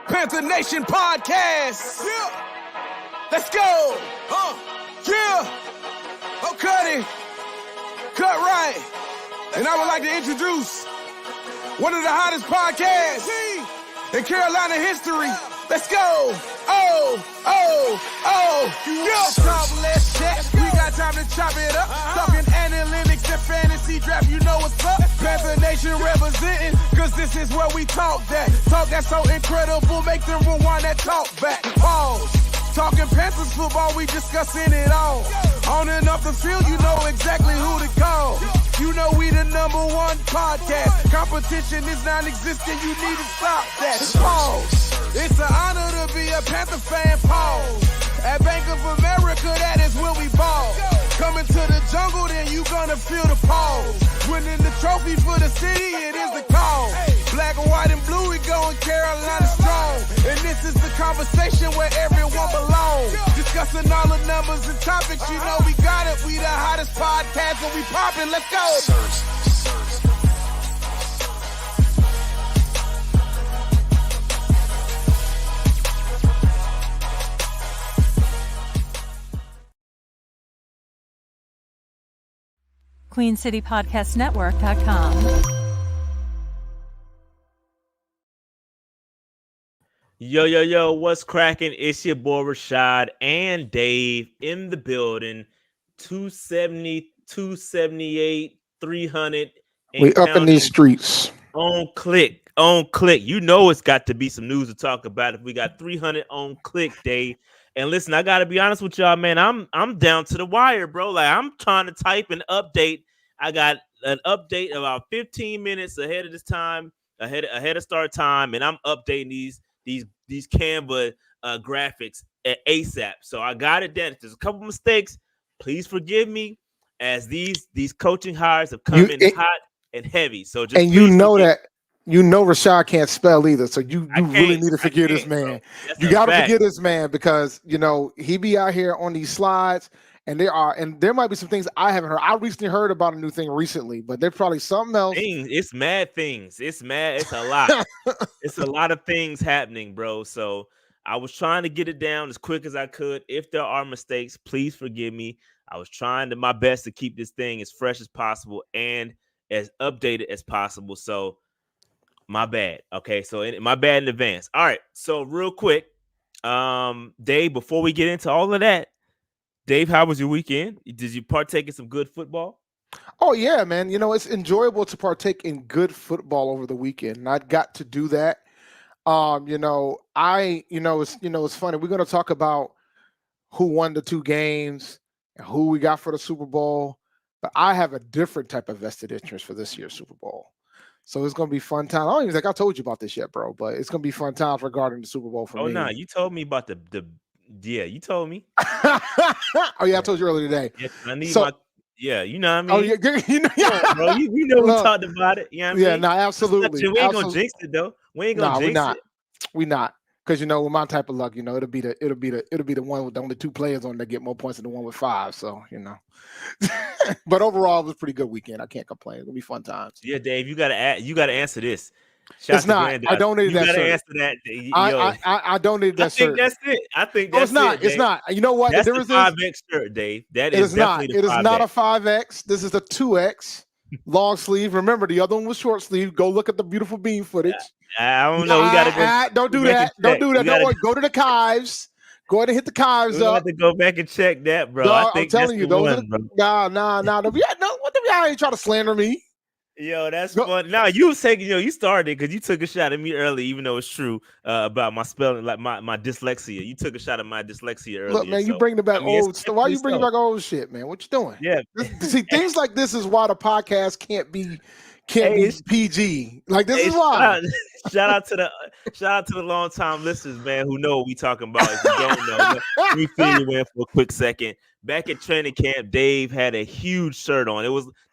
Panther Nation Podcast. Yeah. Let's go. Yeah. Oh, cut it. Cut right. And I would like to introduce one of the hottest podcasts in Carolina history. Let's go. Yeah. Talk, let's chat. We got time to chop it up. Talking analytics and fantasy draft. You know what's up. Panther Nation representing, cause this is where we talk that. Talk that's so incredible, make them rewind that talk back. Pause. Talking Panthers football, we discussing it all. On and off the field, you know exactly who to call. You know we the #1 podcast. Competition is non-existent, you need to stop that. Pause. It's an honor to be a Panther fan. Pause. At Bank of America, that is where we ball. Coming to the jungle, then you gonna feel the pause. Winning the trophy for the city, it is the call. Black, white, and blue, we going Carolina strong. And this is the conversation where everyone belongs. Discussing all the numbers and topics, you know we got it. We the hottest podcast and we poppin', let's go. QueenCityPodcastNetwork.com. Yo, what's cracking? It's your boy Rashad and Dave in the building. 270, 278, 300. We up in these streets. On click. You know it's got to be some news to talk about if we got 300 on click, Dave. And listen, I gotta be honest with y'all, man. I'm down to the wire, bro. Like I'm trying to type an update. I got an update about 15 minutes ahead of this time, ahead of start time, and I'm updating these Canva graphics at ASAP. So I got it done. If there's a couple mistakes, please forgive me, as these coaching hires have come in hot and heavy. So just and you know that. You know Rashad can't spell either, so you really need to forgive this man. You got to forgive this man because, you know, he be out here on these slides, and there might be some things I haven't heard. I recently heard about a new thing recently, but there's probably something else. It's mad things. It's a lot. It's a lot of things happening, bro. So I was trying to get it down as quick as I could. If there are mistakes, please forgive me. I was trying my best to keep this thing as fresh as possible and as updated as possible. So my bad. Okay, so my bad in advance. All right, so real quick, Dave, before we get into all of that, Dave, how was your weekend? Did you partake in some good football? Oh yeah, man. You know, it's enjoyable to partake in good football over the weekend, and I got to do that. It's funny. We're going to talk about who won the 2 games and who we got for the Super Bowl, but I have a different type of vested interest for this year's Super Bowl. So it's going to be fun time. I don't even think I told you about this yet, bro, but it's going to be fun times regarding the Super Bowl for me. Oh, no, you told me about you told me. Oh, yeah, I told you earlier today. Yes, I need you know what I mean? Oh, yeah, yeah, bro, you know we talked about it. You know what I mean? No, absolutely. We ain't going to jinx it, though. We ain't going to jinx it. We're not. Because, you know, with my type of luck, you know, it'll be the one with only 2 players on that get more points than the one with 5. So, you know. But overall, it was a pretty good weekend. I can't complain. It'll be fun times. Yeah, Dave, you gotta answer this. It's not. I donated that. You gotta answer that. I donated that. I think that's it. I think that's it's not. it. It's not. You know what? That's the 5X shirt, Dave. That is definitely not. It is not a 5X. This is a 2X long sleeve. Remember, the other one was short sleeve. Go look at the beautiful beam footage. I don't know. We gotta go. Don't do that. Don't do that. Don't worry. Go to the Chives. Go ahead and hit the Chives up. Have to go back and check that, bro. No, I'm telling you, those are nah. What the ain't trying to slander me? Yo, that's fun. Now you was taking, you started because you took a shot at me early, even though it's true about my spelling, like my dyslexia. You took a shot at my dyslexia earlier. Look, man, you bring back old stuff. Why you bringing back old shit, man? What you doing? Yeah. See, things like this is why the podcast can't be PG. Like this is why. Shout out to the long time listeners, man, who know what we talking about. If you don't know, we fill you in for a quick second. Back at training camp, Dave had a huge shirt on.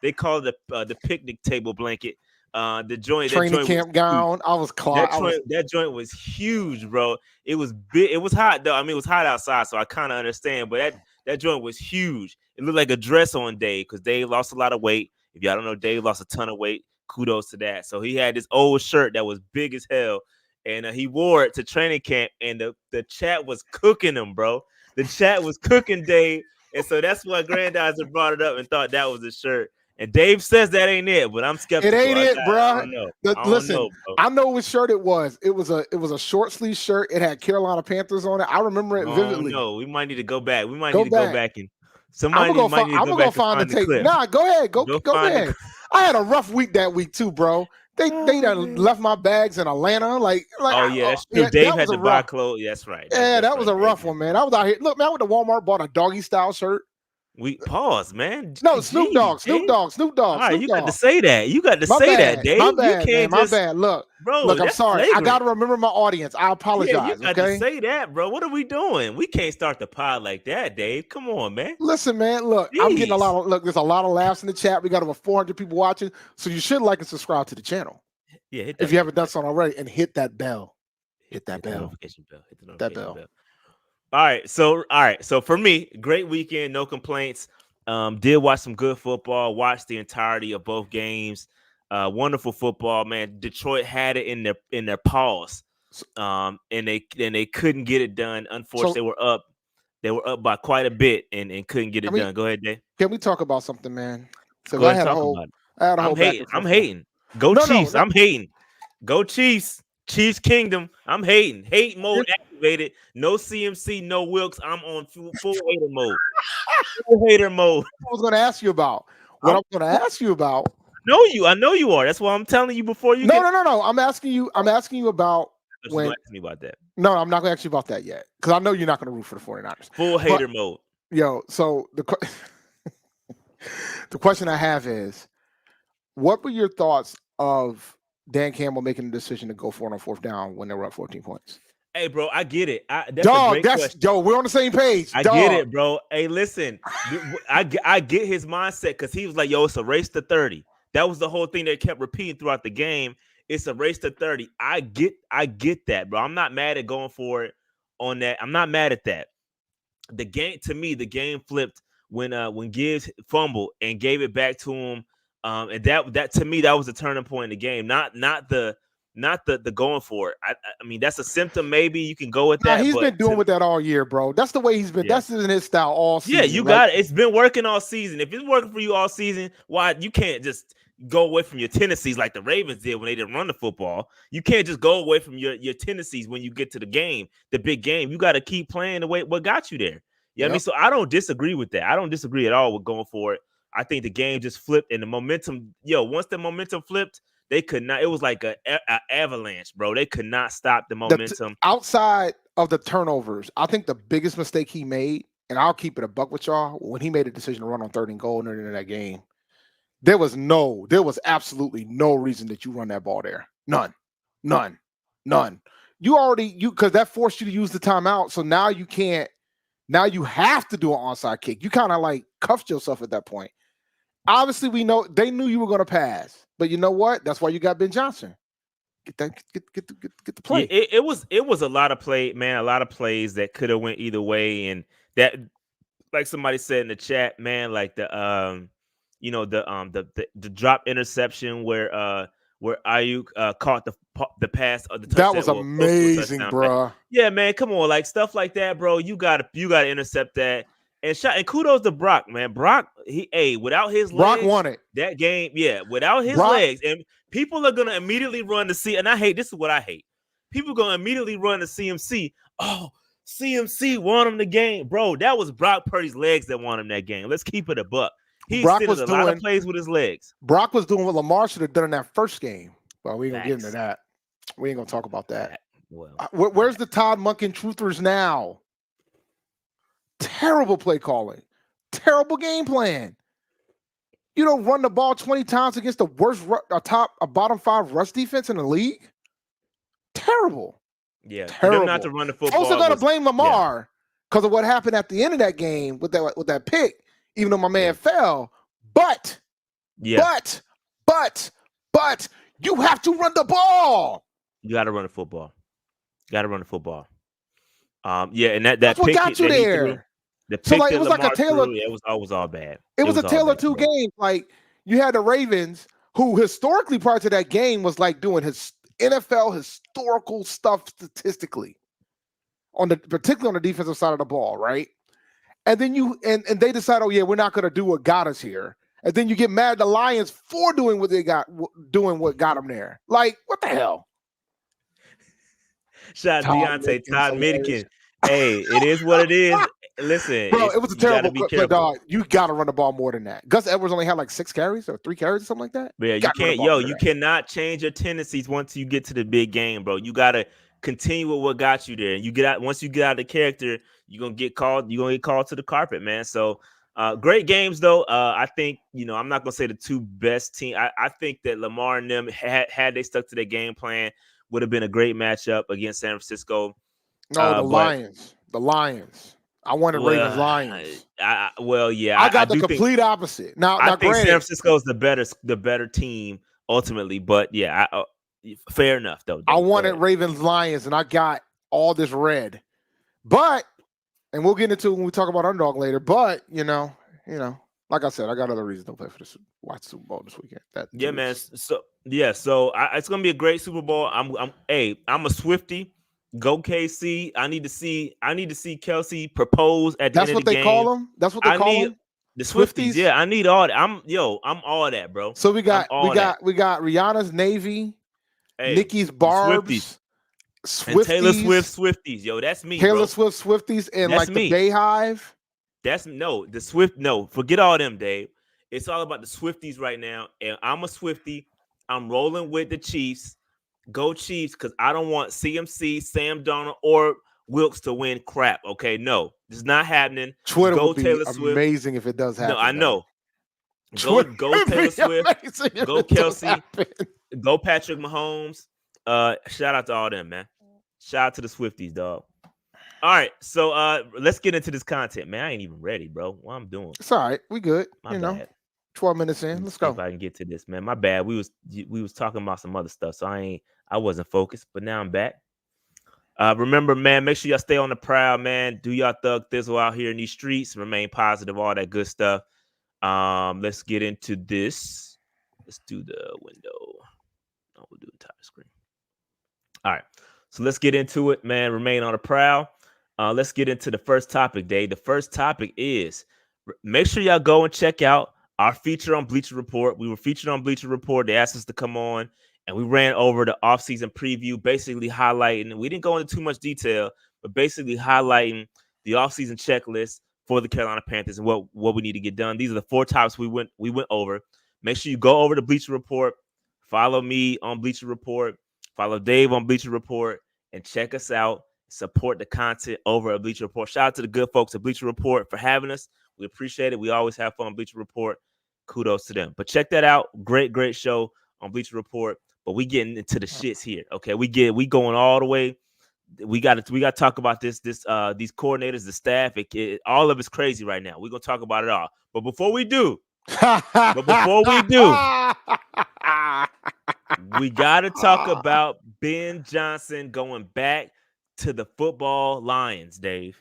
They called it the picnic table blanket. The joint training camp gown. I was caught. That joint was huge, bro. It was big. It was hot though. I mean, it was hot outside, so I kind of understand. But that joint was huge. It looked like a dress on Dave because Dave lost a lot of weight. If y'all don't know, Dave lost a ton of weight. Kudos to that. So he had this old shirt that was big as hell, and he wore it to training camp, and the chat was cooking him, bro. The chat was cooking Dave, and so that's why Grandizer brought it up and thought that was a shirt. And Dave says that ain't it, but I'm skeptical. It ain't it, bro. I don't know. Listen, I know which shirt it was. It was a short sleeve shirt. It had Carolina Panthers on it. I remember it vividly. No, we might need to go back. We might need to go back and somebody I'm might need to go back find and the find tape. Nah, go ahead. Go ahead. I had a rough week that week too, bro. They done left my bags in Atlanta. That's true. Dave had to buy clothes. Yeah, that's right. That was a rough one, man. I was out here. Look, man, I went to Walmart, bought a doggy style shirt. We pause, man. No, Snoop Dogg. All right, you got to say that. You got to say that, Dave. My bad, you can't man. My bad. Look, I'm sorry. Flagrant. I got to remember my audience. I apologize. Yeah, you got to say that, bro. What are we doing? We can't start the pod like that, Dave. Come on, man. Listen, man. Look, I'm getting a lot of there's a lot of laughs in the chat. We got over 400 people watching, so you should like and subscribe to the channel. Yeah, if you haven't done so already, and hit that bell. Hit that bell. Notification bell. Hit the notification bell. All right. So for me, great weekend, no complaints. Did watch some good football, watched the entirety of both games. Wonderful football, man. Detroit had it in their paws. And they couldn't get it done. Unfortunately, they were up by quite a bit and couldn't get it done. Go ahead, Dave. Can we talk about something, man? So Go ahead, I'm hating. Go Chiefs. I'm hating. Go Chiefs. Chiefs Kingdom. I'm hating. Hate mode activated. No CMC, no Wilkes. I'm on full hater mode. Full hater mode. I was going to ask you about. I know you are. That's why I'm telling you before you. No. I'm asking you about when. Ask me about that. No, I'm not going to ask you about that yet because I know you're not going to root for the 49ers. Full hater mode. Yo, so the question I have is, what were your thoughts of Dan Campbell making the decision to go for it on fourth down when they were up 14 points? Hey, bro, I get it. We're on the same page. I get it, bro. Hey, listen, I get his mindset because he was like, yo, it's a race to 30. That was the whole thing they kept repeating throughout the game. It's a race to 30. I get that, bro. I'm not mad at going for it on that. I'm not mad at that. The game flipped when Gibbs fumbled and gave it back to him. And that to me, that was the turning point in the game. Not the going for it. I mean, that's a symptom. Maybe you can go with that. He's been doing with that all year, bro. That's the way he's been. Yeah. That's in his style all season. Yeah, you got it. It's been working all season. If it's working for you all season, why you can't just go away from your tendencies like the Ravens did when they didn't run the football? You can't just go away from your tendencies when you get to the game, the big game. You got to keep playing the way what got you there. I mean, so I don't disagree with that. I don't disagree at all with going for it. I think the game just flipped and the momentum. Once the momentum flipped, they could not. It was like a avalanche, bro. They could not stop the momentum. Outside of the turnovers, I think the biggest mistake he made, and I'll keep it a buck with y'all, when he made a decision to run on 3rd and goal in that game, there was absolutely no reason that you run that ball there. None. Because that forced you to use the timeout. So now you can't. Now you have to do an onside kick. You kind of like cuffed yourself at that point. Obviously, we know they knew you were going to pass, but you know what? That's why you got Ben Johnson. Get the play. Yeah, it was a lot of play, man. A lot of plays that could have went either way, and that, like somebody said in the chat, man, like the drop interception where Ayuk caught the pass of the touchdown. That was amazing, bro. Yeah, man, come on, like stuff like that, bro. You gotta intercept that and kudos to Brock, man. Brock, without his legs, Brock won it that game. Yeah, without his legs, and people are gonna immediately run to see. And this is what I hate. People are gonna immediately run to CMC. Oh, CMC won him the game, bro. That was Brock Purdy's legs that won him that game. Let's keep it a buck. He did a lot of plays with his legs. Brock was doing what Lamar should have done in that first game. Well, we ain't gonna get into that. We ain't gonna talk about that. Well, where's the Todd Monken truthers now? Terrible play calling, terrible game plan. You don't run the ball 20 times against the worst bottom 5 rush defense in the league. Terrible. Yeah, terrible. Not to run the football. Also, gonna blame Lamar because of what happened at the end of that game with that pick. Even though my man fell, but you have to run the ball. You got to run the football. And that's what got you there. The pick it was like a Taylor. It was all bad. It was a Taylor 2 game. Like you had the Ravens, who historically prior to that game was like doing his NFL historical stuff statistically, particularly on the defensive side of the ball, right? And then and they decide, oh yeah, we're not going to do what got us here. And then you get mad at the Lions for doing what what got them there. Like, what the hell? Shout out Deontay Todd Middikin. Hey, it is what it is. Listen, bro, it was a terrible play, dog. You got to run the ball more than that. Gus Edwards only had like 6 carries or 3 carries or something like that. Yeah, you can't. You cannot change your tendencies once you get to the big game, bro. You got to continue with what got you there. And you get out once you get out of the character, you're gonna get called. You're gonna get called to the carpet, man. So. Great games though. I think I'm not gonna say the 2 best team. I think that Lamar and them had they stuck to their game plan would have been a great matchup against San Francisco. No, the Lions. I wanted Ravens Lions. I got the complete opposite. Now, I think San Francisco is the better team ultimately. But yeah, fair enough though. I wanted Ravens Lions, and I got all this red, but. And we'll get into it when we talk about underdog later. But like I said, I got other reasons to play for watch Super Bowl this weekend. Man. So it's gonna be a great Super Bowl. I'm a Swiftie. Go KC. I need to see Kelsey propose at the end of the game. That's what they call them. That's what they call them. The Swifties. Yeah, I need all that. I'm all that, bro. So we got Rihanna's Navy, Nicki's Barbs. Swifties, and Taylor Swift Swifties, that's me. Taylor Swift Swifties and that's like the Bayhive. The Swift. No, forget all them, Dave. It's all about the Swifties right now. And I'm a Swiftie. I'm rolling with the Chiefs. Go Chiefs, because I don't want CMC, Sam Darnold, or Wilkes to win crap. Okay, no, it's not happening. Twitter would be Taylor Swift. Amazing if it does happen. No, I know. Go Taylor Swift. Go Kelsey. Go Patrick Mahomes. Shout out to all them, man. Shout out to the Swifties, dog. All right, so let's get into this content, man. I ain't even ready, bro. What I'm doing? It's all right. We good. My bad. 12 minutes in. Let's go. If I can get to this, man. My bad. We was talking about some other stuff, so I wasn't focused. But now I'm back. Remember, man. Make sure y'all stay on the prowl, man. Do y'all thug thizzle out here in these streets. Remain positive. All that good stuff. Let's get into this. Let's do the window. Oh, we'll do the entire screen. All right, so let's get into it, man. Remain on the prowl. Let's get into the first topic, Dave. The first topic is make sure y'all go and check out our feature on Bleacher Report. We were featured on Bleacher Report. They asked us to come on, and we ran over the offseason preview, basically highlighting. We didn't go into too much detail, but basically highlighting the offseason checklist for the Carolina Panthers and what we need to get done. These are the 4 topics we went over. Make sure you go over to Bleacher Report. Follow me on Bleacher Report. Follow Dave on Bleacher Report and check us out. Support the content over at Bleacher Report. Shout out to the good folks at Bleacher Report for having us. We appreciate it. We always have fun on Bleacher Report. Kudos to them. But check that out. Great show on Bleacher Report. But we getting into the shits here. Okay, we going all the way. We got to talk about these coordinators, the staff. All of it's crazy right now. We're gonna talk about it all. But before we do, we got to talk about Ben Johnson going back to the football Lions, Dave.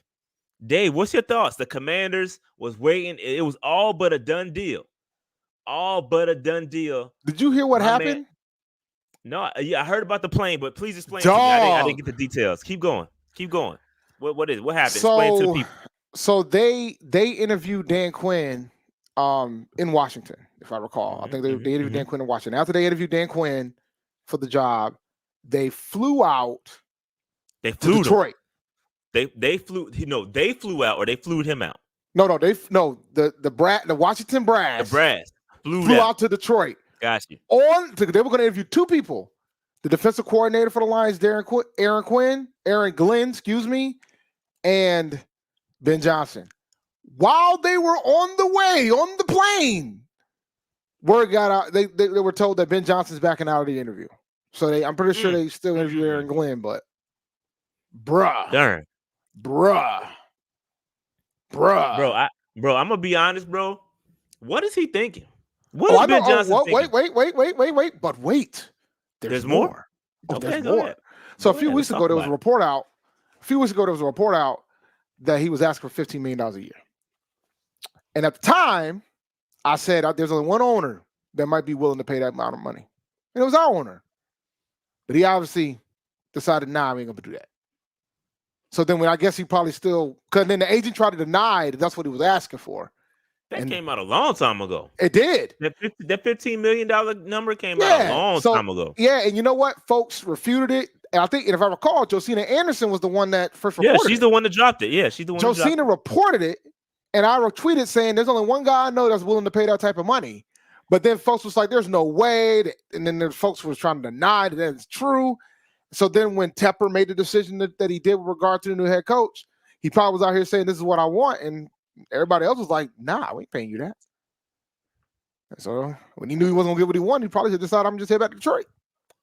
Dave, what's your thoughts? The Commanders was waiting. It was all but a done deal. Did you hear what happened? Man. No, I heard about the plane, but please explain to me. I didn't get the details. Keep going. What happened? Explain to the people. So they interviewed Dan Quinn in Washington, if I recall. I think they interviewed Dan Quinn in Washington. After they interviewed Dan Quinn for the job, they flew out. They flew to Detroit. They flew. They flew out, or they flew him out. The Washington Brass. The Brass flew out to Detroit. Got you. They were going to interview 2 people: the defensive coordinator for the Lions, Aaron Glenn, and Ben Johnson. While they were on the plane, word got out. They were told that Ben Johnson's backing out of the interview. So I'm pretty sure they still interview Aaron Glenn, but bruh. Bro, I'm gonna be honest, bro. What is he thinking? What is Ben Johnson thinking? Wait. But wait. There's more. There's more. So a few weeks ago, there was a report out. That he was asking for $15 million a year. And at the time, I said there's only one owner that might be willing to pay that amount of money. And it was our owner. But he obviously decided, nah, we ain't going to do that. So then when I guess he probably still, because then the agent tried to deny that that's what he was asking for. That came out a long time ago. It did. That $15 million number came out a long time ago. Yeah, and you know what? Folks refuted it. And I think, and if I recall, Josina Anderson was the one that first reported it. Yeah, she's the one that dropped it. Yeah, she's the one Josina reported it, and I retweeted saying there's only one guy I know that's willing to pay that type of money. But then folks was like, there's no way. And then the folks was trying to deny that it's true. So then when Tepper made the decision that he did with regard to the new head coach, he probably was out here saying, this is what I want. And everybody else was like, nah, we ain't paying you that. And so when he knew he wasn't going to get what he wanted, he probably should decide I'm just head back to Detroit.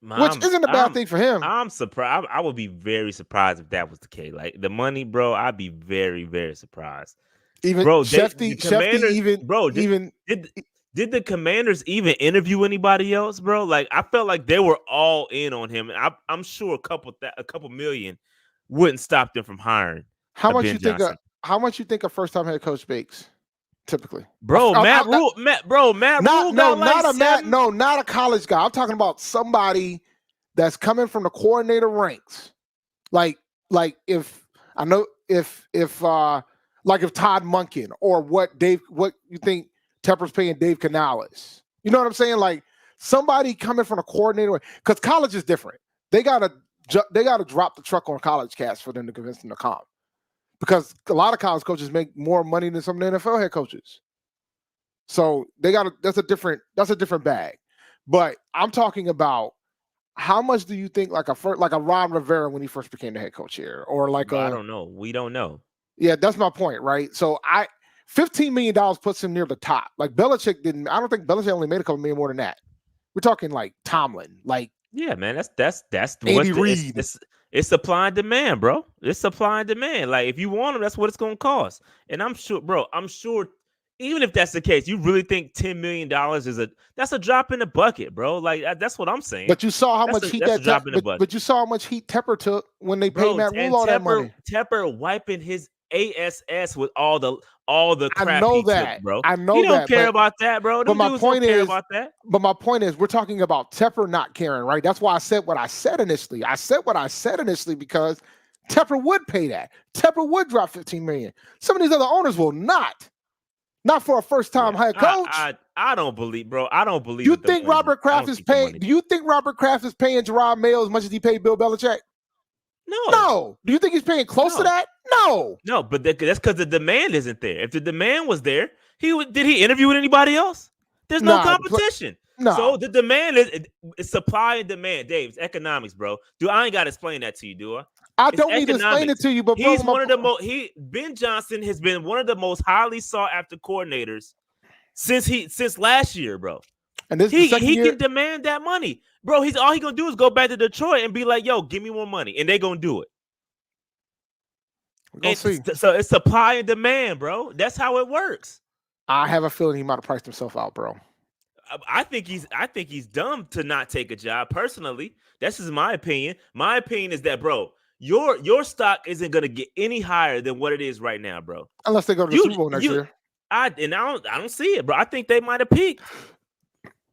Which isn't a bad thing for him. I'm surprised. I would be very surprised if that was the case. Like the money, bro, I'd be very, very surprised. Even bro, Shefty did the Commanders even interview anybody else, bro? Like I felt like they were all in on him. And I'm sure a couple million wouldn't stop them from hiring. How much you think a first-time head coach makes? Typically, bro, Matt Rule, not a college guy. I'm talking about somebody that's coming from the coordinator ranks. Like if Todd Monken or what you think Tepper's paying Dave Canales. You know what I'm saying? Like somebody coming from a coordinator, because college is different. They gotta drop the truck on college cats for them to convince them to come. Because a lot of college coaches make more money than some of the NFL head coaches. So that's a different bag. But I'm talking about how much do you think like a Ron Rivera when he first became the head coach here? Or I don't know. We don't know. Yeah, that's my point, right? So $15 million puts him near the top. Like Belichick didn't. I don't think Belichick only made a couple million more than that. We're talking like Tomlin, like yeah, man. That's Andy Reid. It's supply and demand, bro. It's supply and demand. Like if you want them, that's what it's gonna cost. And I'm sure, bro. Even if that's the case, you really think $10 million that's a drop in the bucket, bro? Like that's what I'm saying. But you saw how much heat but you saw how much heat Tepper took when they paid Matt Rule all that money. Tepper wiping his ASS with all the crap I know he that, took, bro. I know you that. You don't care about that, bro. But my point is, we're talking about Tepper not caring, right? That's why I said what I said initially. I said what I said initially because Tepper would pay that. Tepper would drop $15 million. Some of these other owners will not. Not for a first-time head coach. I don't believe, bro. I don't believe. You think Robert Kraft is paying? Do you think Robert Kraft is paying Gerard Mayo as much as he paid Bill Belichick? No. Do you think he's paying close to that? No. No, but that's because the demand isn't there. If the demand was there, did he interview with anybody else? There's no competition. No. So the demand is supply and demand. Dave, it's economics, bro. I ain't got to explain that to you, do I? I don't need to explain it to you, but he's one of the most. Ben Johnson has been one of the most highly sought after coordinators since last year, bro. And he can demand that money, bro. All he gonna do is go back to Detroit and be like, "Yo, give me more money," and they gonna do it. So it's supply and demand, bro. That's how it works. I have a feeling he might have priced himself out, bro. I think he's dumb to not take a job. Personally, this is my opinion. My opinion is that, bro, your stock isn't gonna get any higher than what it is right now, bro. Unless they go to the Super Bowl next year. I don't see it, bro. I think they might have peaked.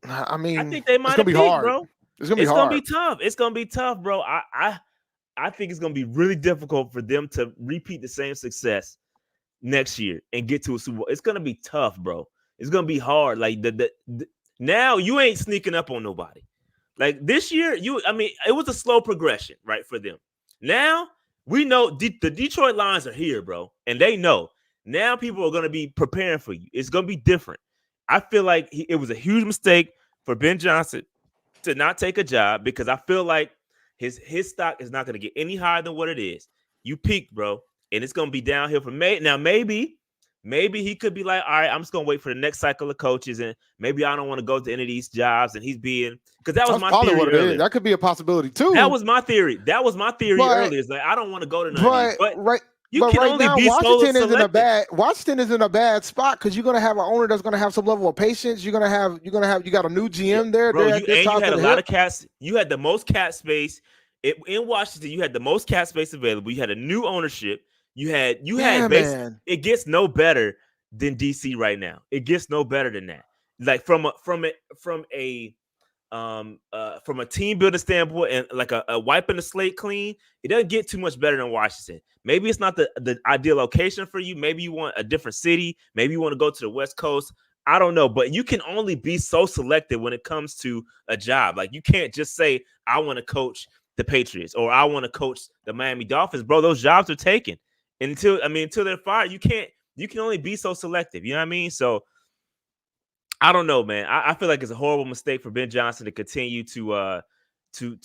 I mean, I think they might have peaked, bro. It's gonna be hard. It's gonna be tough, bro. I think it's gonna be really difficult for them to repeat the same success next year and get to a Super Bowl. It's gonna be tough, bro. It's gonna be hard. Like now you ain't sneaking up on nobody. Like this year, it was a slow progression, right, for them. Now we know the Detroit Lions are here, bro, and they know. Now people are gonna be preparing for you. It's gonna be different. I feel like it was a huge mistake for Ben Johnson to not take a job because I feel like his stock is not going to get any higher than what it is. You peaked, bro, and it's going to be downhill from May. Now, maybe he could be like, all right, I'm just going to wait for the next cycle of coaches, and maybe I don't want to go to any of these jobs, and he's being – because that was my theory earlier. That could be a possibility, too. That was my theory. Earlier. It's like, I don't want to go to none of these. But you can right only now, be Washington selective. Washington is in a bad spot because you're gonna have an owner that's gonna have some level of patience. You got a new GM there. Bro, you had a lot of cats. You had the most cap space in Washington. You had the most cap space available. You had a new ownership. You had man. It gets no better than DC right now. It gets no better than that. like from a team building standpoint and like a wiping the slate clean, it doesn't get too much better than Washington. Maybe it's not the ideal location for you. Maybe you want a different city. Maybe you want to go to the West Coast. I don't know, but you can only be so selective when it comes to a job. Like you can't just say, I want to coach the Patriots or I want to coach the Miami Dolphins. Bro, those jobs are taken. Until they're fired, you can only be so selective. You know what I mean? So I don't know, man. I feel like it's a horrible mistake for Ben Johnson to continue to go back to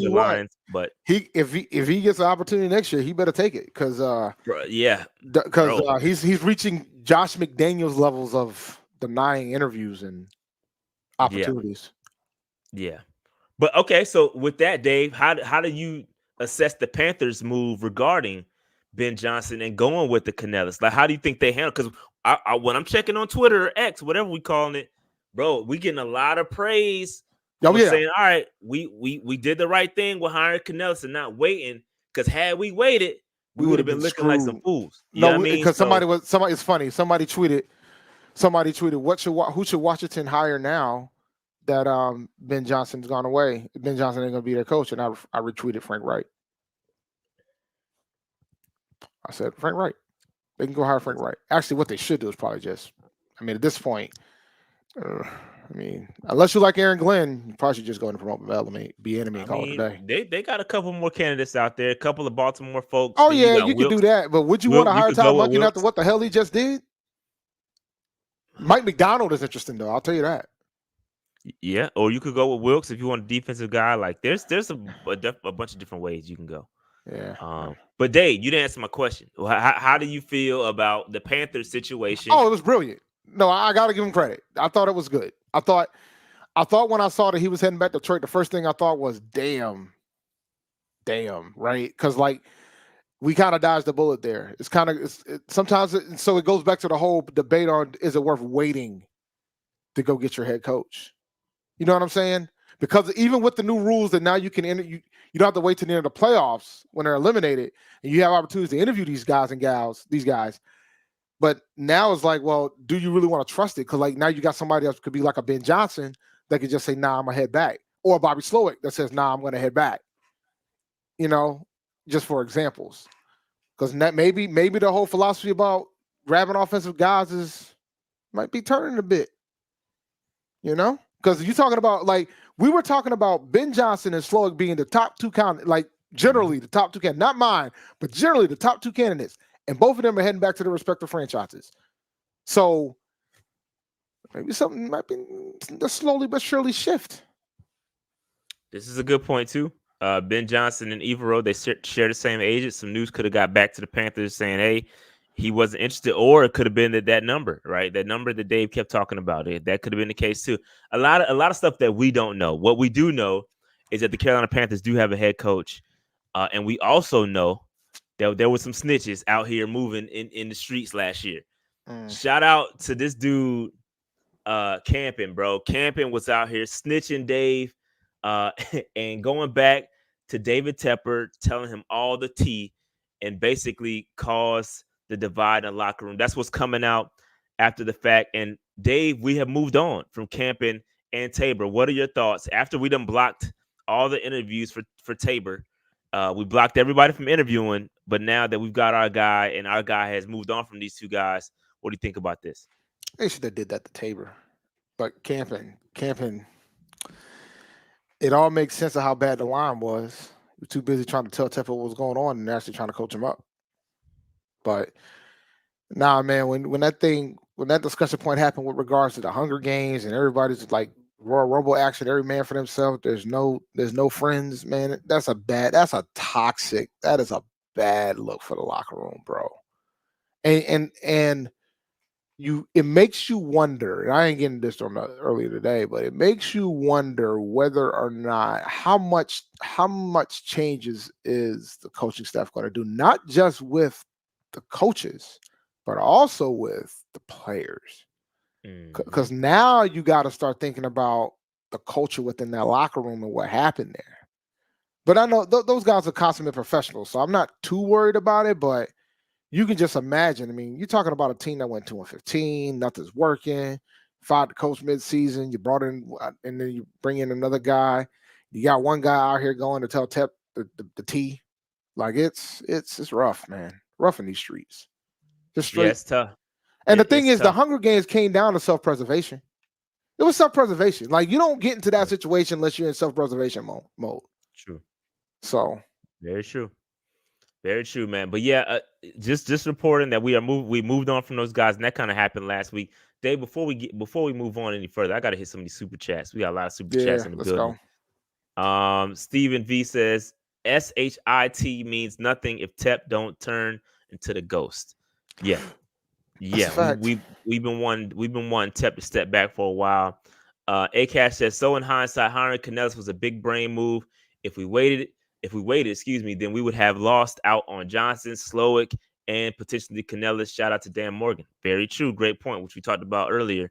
the Lions. But if he gets an opportunity next year, he better take it because he's reaching Josh McDaniels levels of denying interviews and opportunities. Yeah. But okay, so with that, Dave, how do you assess the Panthers' move regarding Ben Johnson and going with the Canales? Like, how do you think they handle? Because when I'm checking on Twitter or X, whatever we calling it, bro, we getting a lot of praise. Saying, all right, we did the right thing with hiring Canales and not waiting. Because had we waited, we would have been looking like some fools. You know what I mean? Because it's funny. Somebody tweeted, who should Washington hire now that Ben Johnson's gone away? Ben Johnson ain't gonna be their coach, and I retweeted Frank Wright. I said Frank Wright. They can go hire Frank Wright. Actually, what they should do is probably just, at this point, unless you like Aaron Glenn, you probably should just go and promote Bellamy, be enemy, and call it a day. They got a couple more candidates out there, a couple of Baltimore folks. Oh yeah, you can do that. But would you want to hire Todd Monken after what the hell he just did? Mike McDonald is interesting though. I'll tell you that. Yeah, or you could go with Wilkes if you want a defensive guy. Like there's a bunch of different ways you can go. Yeah. But Dave, you didn't answer my question. How do you feel about the Panthers situation? Oh, it was brilliant. No, I got to give him credit. I thought it was good. I thought when I saw that he was heading back to Detroit, the first thing I thought was, damn, right? Because we kind of dodged the bullet there. It's kind of sometimes. So it goes back to the whole debate on, is it worth waiting to go get your head coach? You know what I'm saying? Because even with the new rules that now you can you don't have to wait to the end of the playoffs when they're eliminated, and you have opportunities to interview these guys and gals, these guys. But now it's like, well, do you really want to trust it? Because now you got somebody else could be like a Ben Johnson that could just say, nah, I'm gonna head back, or a Bobby Slowick that says, nah, I'm gonna head back. Just for examples, because maybe the whole philosophy about grabbing offensive guys might be turning a bit. Because you're talking about we were talking about Ben Johnson and Slowick being the top two generally the top two candidates, not mine, but generally the top two candidates. And both of them are heading back to their respective franchises. So maybe something might be slowly but surely shift. This is a good point, too. Ben Johnson and Evero, they share the same agent. Some news could have got back to the Panthers saying, hey, he wasn't interested, or it could have been that number, right? That number that Dave kept talking about. That could have been the case too. A lot of stuff that we don't know. What we do know is that the Carolina Panthers do have a head coach, and we also know that there were some snitches out here moving in the streets last year. Shout out to this dude, Camping, bro. Camping was out here snitching Dave, and going back to David Tepper, telling him all the tea, and basically caused the divide in the locker room. That's what's coming out after the fact. And Dave, we have moved on from Camping and Tabor. What are your thoughts after we done blocked all the interviews for Tabor? We blocked everybody from interviewing, but now that we've got our guy and our guy has moved on from these two guys, what do you think about this? They should have did that to Tabor, but Camping, it all makes sense of how bad the line was. We're too busy trying to tell Tepper what was going on and actually trying to coach him up. But nah, man, when that discussion point happened with regards to the Hunger Games and everybody's like Royal Rumble action, every man for themselves, there's no friends, man. That is a bad look for the locker room, bro. And it makes you wonder, and I ain't getting this on earlier today, but it makes you wonder whether or not how much changes is the coaching staff going to do, not just with the coaches, but also with the players. Because now you got to start thinking about the culture within that locker room and what happened there. But I know those guys are consummate professionals, so I'm not too worried about it. But you can just imagine. I mean, you're talking about a team that went 2-15, nothing's working. Fired the coach mid-season. You brought in, and then you bring in another guy. You got one guy out here going to tell Tep the T. Like it's rough, man. Rough in these streets. Just straight. Yeah, it's tough. And the thing is, the Hunger Games came down to self-preservation. It was self-preservation. Like you don't get into that situation unless you're in self-preservation mode. True. So very true. Very true, man. But yeah, just reporting that we moved on from those guys, and that kind of happened last week. Dave, before we move on any further, I got to hit some of these super chats. We got a lot of super chats in the building. Go. Stephen V says SHIT means nothing if Tep don't turn into the ghost. Yeah, we've been wanting Tep to step back for a while. Akash says, so in hindsight, hiring Canales was a big brain move. If we waited, then we would have lost out on Johnson, Slowick, and potentially Canales. Shout out to Dan Morgan. Very true. Great point, which we talked about earlier.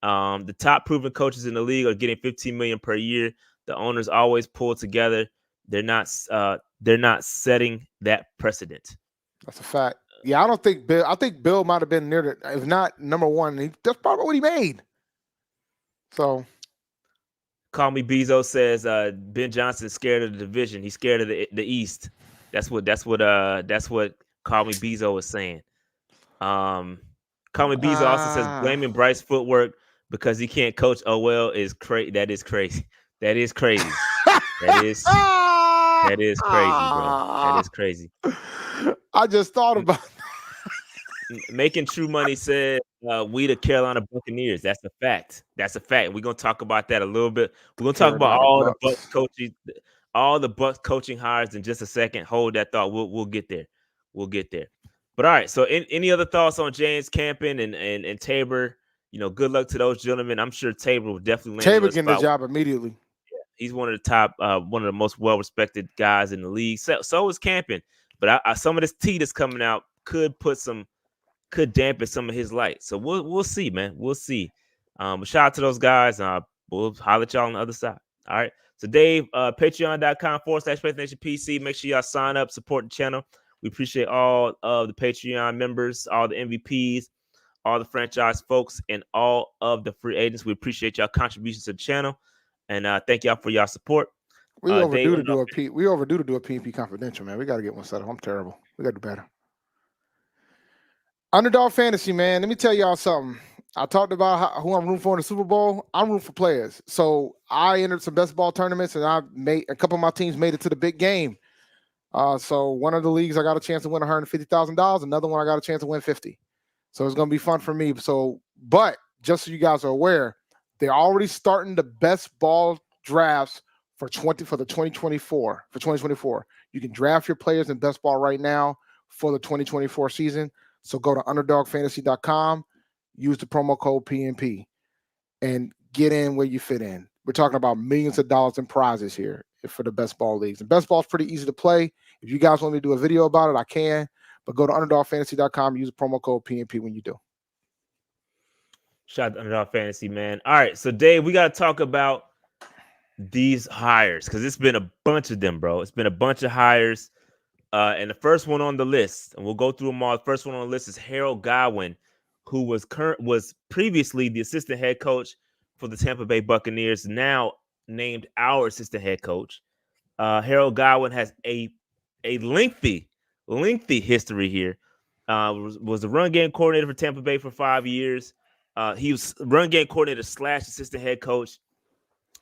The top proven coaches in the league are getting $15 million per year. The owners always pull together. They're not setting that precedent. That's a fact. Yeah, I think Bill might have been near the, if not number one. That's probably what he made. So, Call Me Bezo says Ben Johnson's scared of the division. He's scared of the East. That's what Call Me Bezo is saying. Call Me Bezo also says blaming Bryce footwork because he can't coach. Oh well, that is crazy. That is crazy. That is crazy, bro. That is crazy. I just thought about Making True Money said we the Carolina Buccaneers. That's a fact. That's a fact. We're gonna talk about that a little bit. We're gonna talk about all the Bucs coaching, all the Bucs coaching hires in just a second. Hold that thought. We'll get there. We'll get there. But all right. So any other thoughts on James Campen and Tabor? You know, good luck to those gentlemen. I'm sure Tabor will definitely land Tabor getting the job immediately. Yeah, he's one of the top, one of the most well-respected guys in the league. So is Campen. But some of this tea that's coming out could dampen some of his light. So we'll see, man. We'll see. But shout out to those guys. We'll holler at y'all on the other side. All right. So Dave, patreon.com/PaceNationPC. Make sure y'all sign up, support the channel. We appreciate all of the Patreon members, all the MVPs, all the franchise folks, and all of the free agents. We appreciate y'all contributions to the channel. And thank y'all for y'all support. We overdue to do a PNP confidential, man. We got to get one set up. I'm terrible. We got to do better. Underdog Fantasy, man. Let me tell y'all something. I talked about who I'm rooting for in the Super Bowl. I'm rooting for players. So I entered some best ball tournaments, and I made a couple of my teams made it to the big game. So one of the leagues I got a chance to win $150,000. Another one I got a chance to win $50,000. So it's going to be fun for me. So, but just so you guys are aware, they're already starting the best ball drafts for the 2024. For 2024, you can draft your players in best ball right now for the 2024 season. So go to underdogfantasy.com, use the promo code PNP, and get in where you fit in. We're talking about millions of dollars in prizes here for the best ball leagues. And best ball is pretty easy to play. If you guys want me to do a video about it, I can. But go to underdogfantasy.com, use the promo code PNP when you do. Shout out to Underdog Fantasy, man. All right, so Dave, we got to talk about these hires because it's been a bunch of them, bro. It's been a bunch of hires. And the first one on the list, and we'll go through them all. The first one on the list is Harold Goodwin, who was previously the assistant head coach for the Tampa Bay Buccaneers, now named our assistant head coach. Harold Goodwin has a lengthy history here. Was the run game coordinator for Tampa Bay for 5 years. He was run game coordinator / assistant head coach,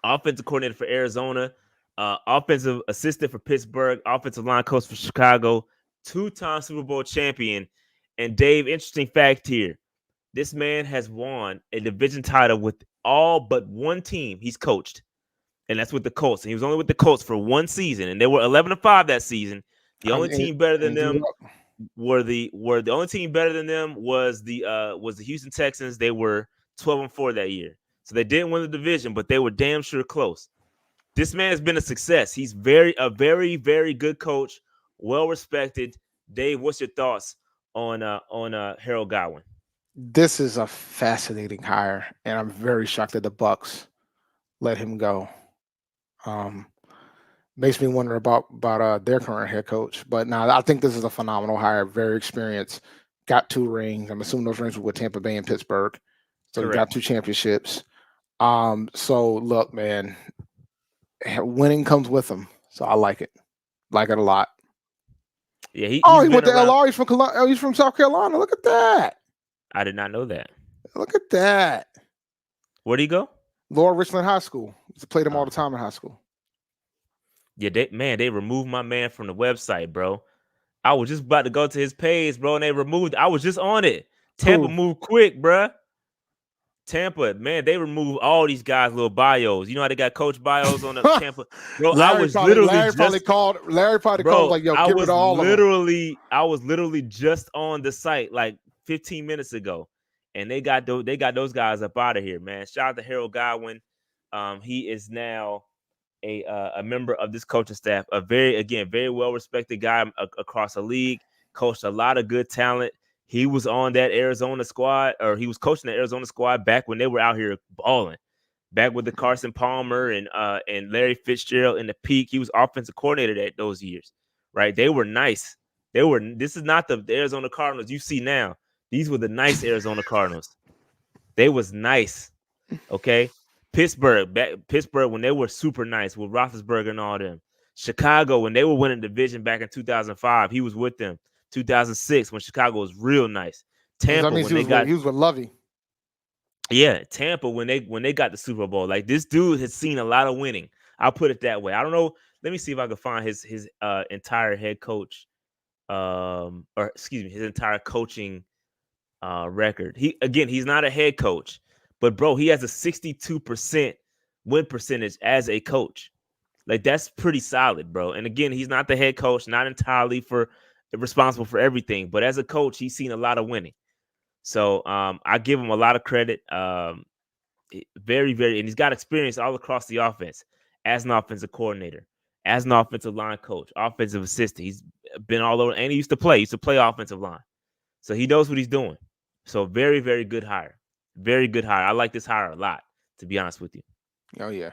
offensive coordinator for Arizona, offensive assistant for Pittsburgh, offensive line coach for Chicago, 2-time Super Bowl champion. And Dave, interesting fact here. This man has won a division title with all but one team he's coached, and that's with the Colts. And he was only with the Colts for one season, and they were 11-5 that season. The only team better than them was the Houston Texans. They were 12-4 that year. So they didn't win the division, but they were damn sure close. This man has been a success. He's a very, very good coach, well respected. Dave, what's your thoughts on Harold Goodwin? This is a fascinating hire, and I'm very shocked that the Bucs let him go. Makes me wonder about their current head coach. But now I think this is a phenomenal hire. Very experienced. Got 2 rings. I'm assuming those rings were with Tampa Bay and Pittsburgh. So he got 2 championships. So look, man, winning comes with him. So I like it. Like it a lot. Yeah, he went to LR. He's from he's from South Carolina. Look at that. I did not know that. Look at that. Where'd he go? Lower Richland High School. Used to play them all the time in high school. Yeah, they removed my man from the website, bro. I was just about to go to his page, bro, and they removed. I was just on it. Tampa moved quick, bro. Tampa, man, they removed all these guys' little bios. You know how they got coach bios on the Tampa, bro. Larry probably called like, yo, give it all. I was literally just on the site like 15 minutes ago, and they got those guys up out of here, man. Shout out to Harold Goodwin. He is now a member of this coaching staff, a very well respected guy across the league, coached a lot of good talent. He was on that Arizona squad, or he was coaching the Arizona squad back when they were out here balling, back with the Carson Palmer and Larry Fitzgerald in the peak. He was offensive coordinator at those years, right? They were nice. This is not the Arizona Cardinals you see now. These were the nice Arizona Cardinals. They was nice, okay? Pittsburgh when they were super nice with Roethlisberger and all them. Chicago when they were winning division back in 2005, he was with them. 2006 when Chicago was real nice. Tampa when he was with Lovey. Yeah, Tampa when they got the Super Bowl. Like, this dude has seen a lot of winning. I'll put it that way. I don't know. Let me see if I can find his entire head coach, his entire coaching record. He's not a head coach, but bro, he has a 62% win percentage as a coach. Like, that's pretty solid, bro. And again, he's not the head coach, not entirely responsible for everything, but as a coach, he's seen a lot of winning. So I give him a lot of credit. Very, very, and he's got experience all across the offense as an offensive coordinator, as an offensive line coach, offensive assistant. He's been all over, and he used to play offensive line. So he knows what he's doing. So very, very good hire. Very good hire. I like this hire a lot, to be honest with you. Oh, yeah.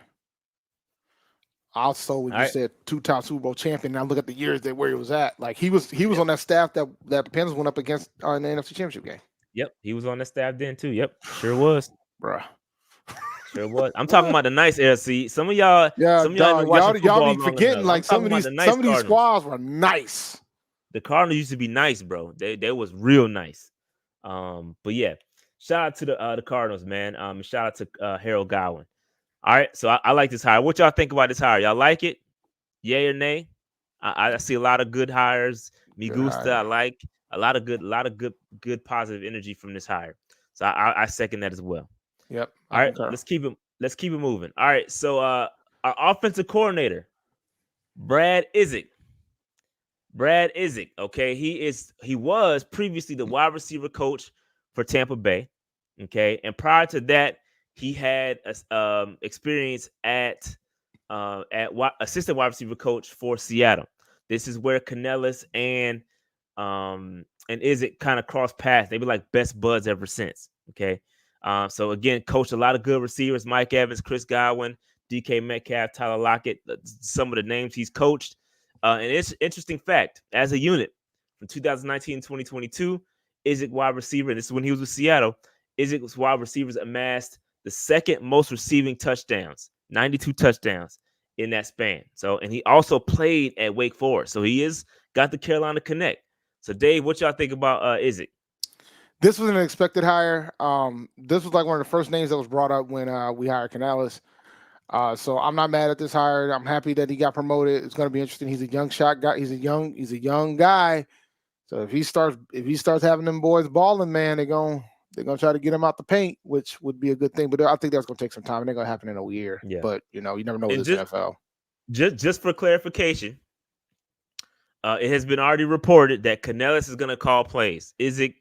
Also, when you said 2-time Super Bowl champion, now look at the years where he was at. Like, he was on that staff that the Panthers went up against in the NFC Championship game. Yep, he was on that staff then too. Yep, sure was, bruh. Sure was. I'm talking about the nice AFC. Some of y'all, y'all be forgetting like some of these squads were nice. The Cardinals used to be nice, bro. They was real nice. But yeah, shout out to the Cardinals, man. Shout out to Harold Goodwin. All right, so I like this hire. What y'all think about this hire? Y'all like it? Yay or nay? I see a lot of good hires. Me gusta. I like a lot of good positive energy from this hire. So I second that as well. Yep. All right, let's keep it moving. All right, so our offensive coordinator, Brad Idzik. Brad Idzik, okay, he was previously the wide receiver coach for Tampa Bay, okay, and prior to that, he had experience at assistant wide receiver coach for Seattle. This is where Canales and Idzik kind of crossed paths. They were like best buds ever since. Okay, so again, coached a lot of good receivers: Mike Evans, Chris Goodwin, DK Metcalf, Tyler Lockett. Some of the names he's coached. And it's an interesting fact: as a unit from 2019 to 2022, Idzik wide receiver, and this is when he was with Seattle. Idzik's wide receivers amassed the second most receiving touchdowns, 92 touchdowns in that span. So, and he also played at Wake Forest. So he got the Carolina Connect. So Dave, what y'all think about Idzik? This was an expected hire. This was like one of the first names that was brought up when we hired Canales. So I'm not mad at this hire. I'm happy that he got promoted. It's going to be interesting. He's a young shot guy. He's a young guy. So if he starts having them boys balling, man, they're gonna try to get him out the paint, which would be a good thing. But I think that's gonna take some time. It ain't gonna happen in a year. Yeah. But you never know with this NFL. Just for clarification, it has been already reported that Canales is gonna call plays. Idzik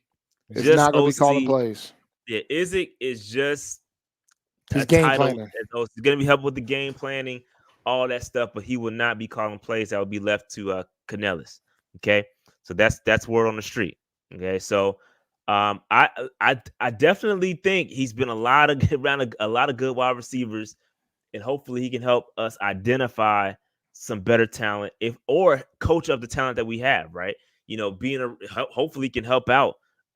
is not gonna be calling plays. Yeah, Idzik is just his game planning. He's gonna be helping with the game planning, all that stuff, but he will not be calling plays. That will be left to Canales. Okay, so that's word on the street. Okay, so. I definitely think he's been around a lot of good wide receivers, and hopefully he can help us identify some better talent, or coach up the talent that we have, right? Hopefully can help out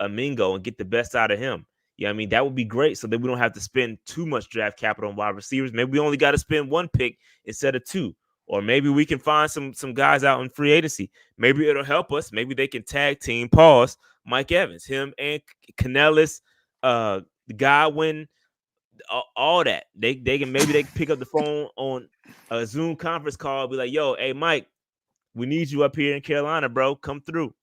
Mingo and get the best out of him. Yeah, I mean, that would be great, so that we don't have to spend too much draft capital on wide receivers. Maybe we only got to spend 1 pick instead of 2. Or maybe we can find some guys out in free agency. Maybe it'll help us. Maybe they can tag team Mike Evans, him and Canales, Godwin, all that. They can pick up the phone on a Zoom conference call, be like, "Yo, hey Mike, we need you up here in Carolina, bro. Come through."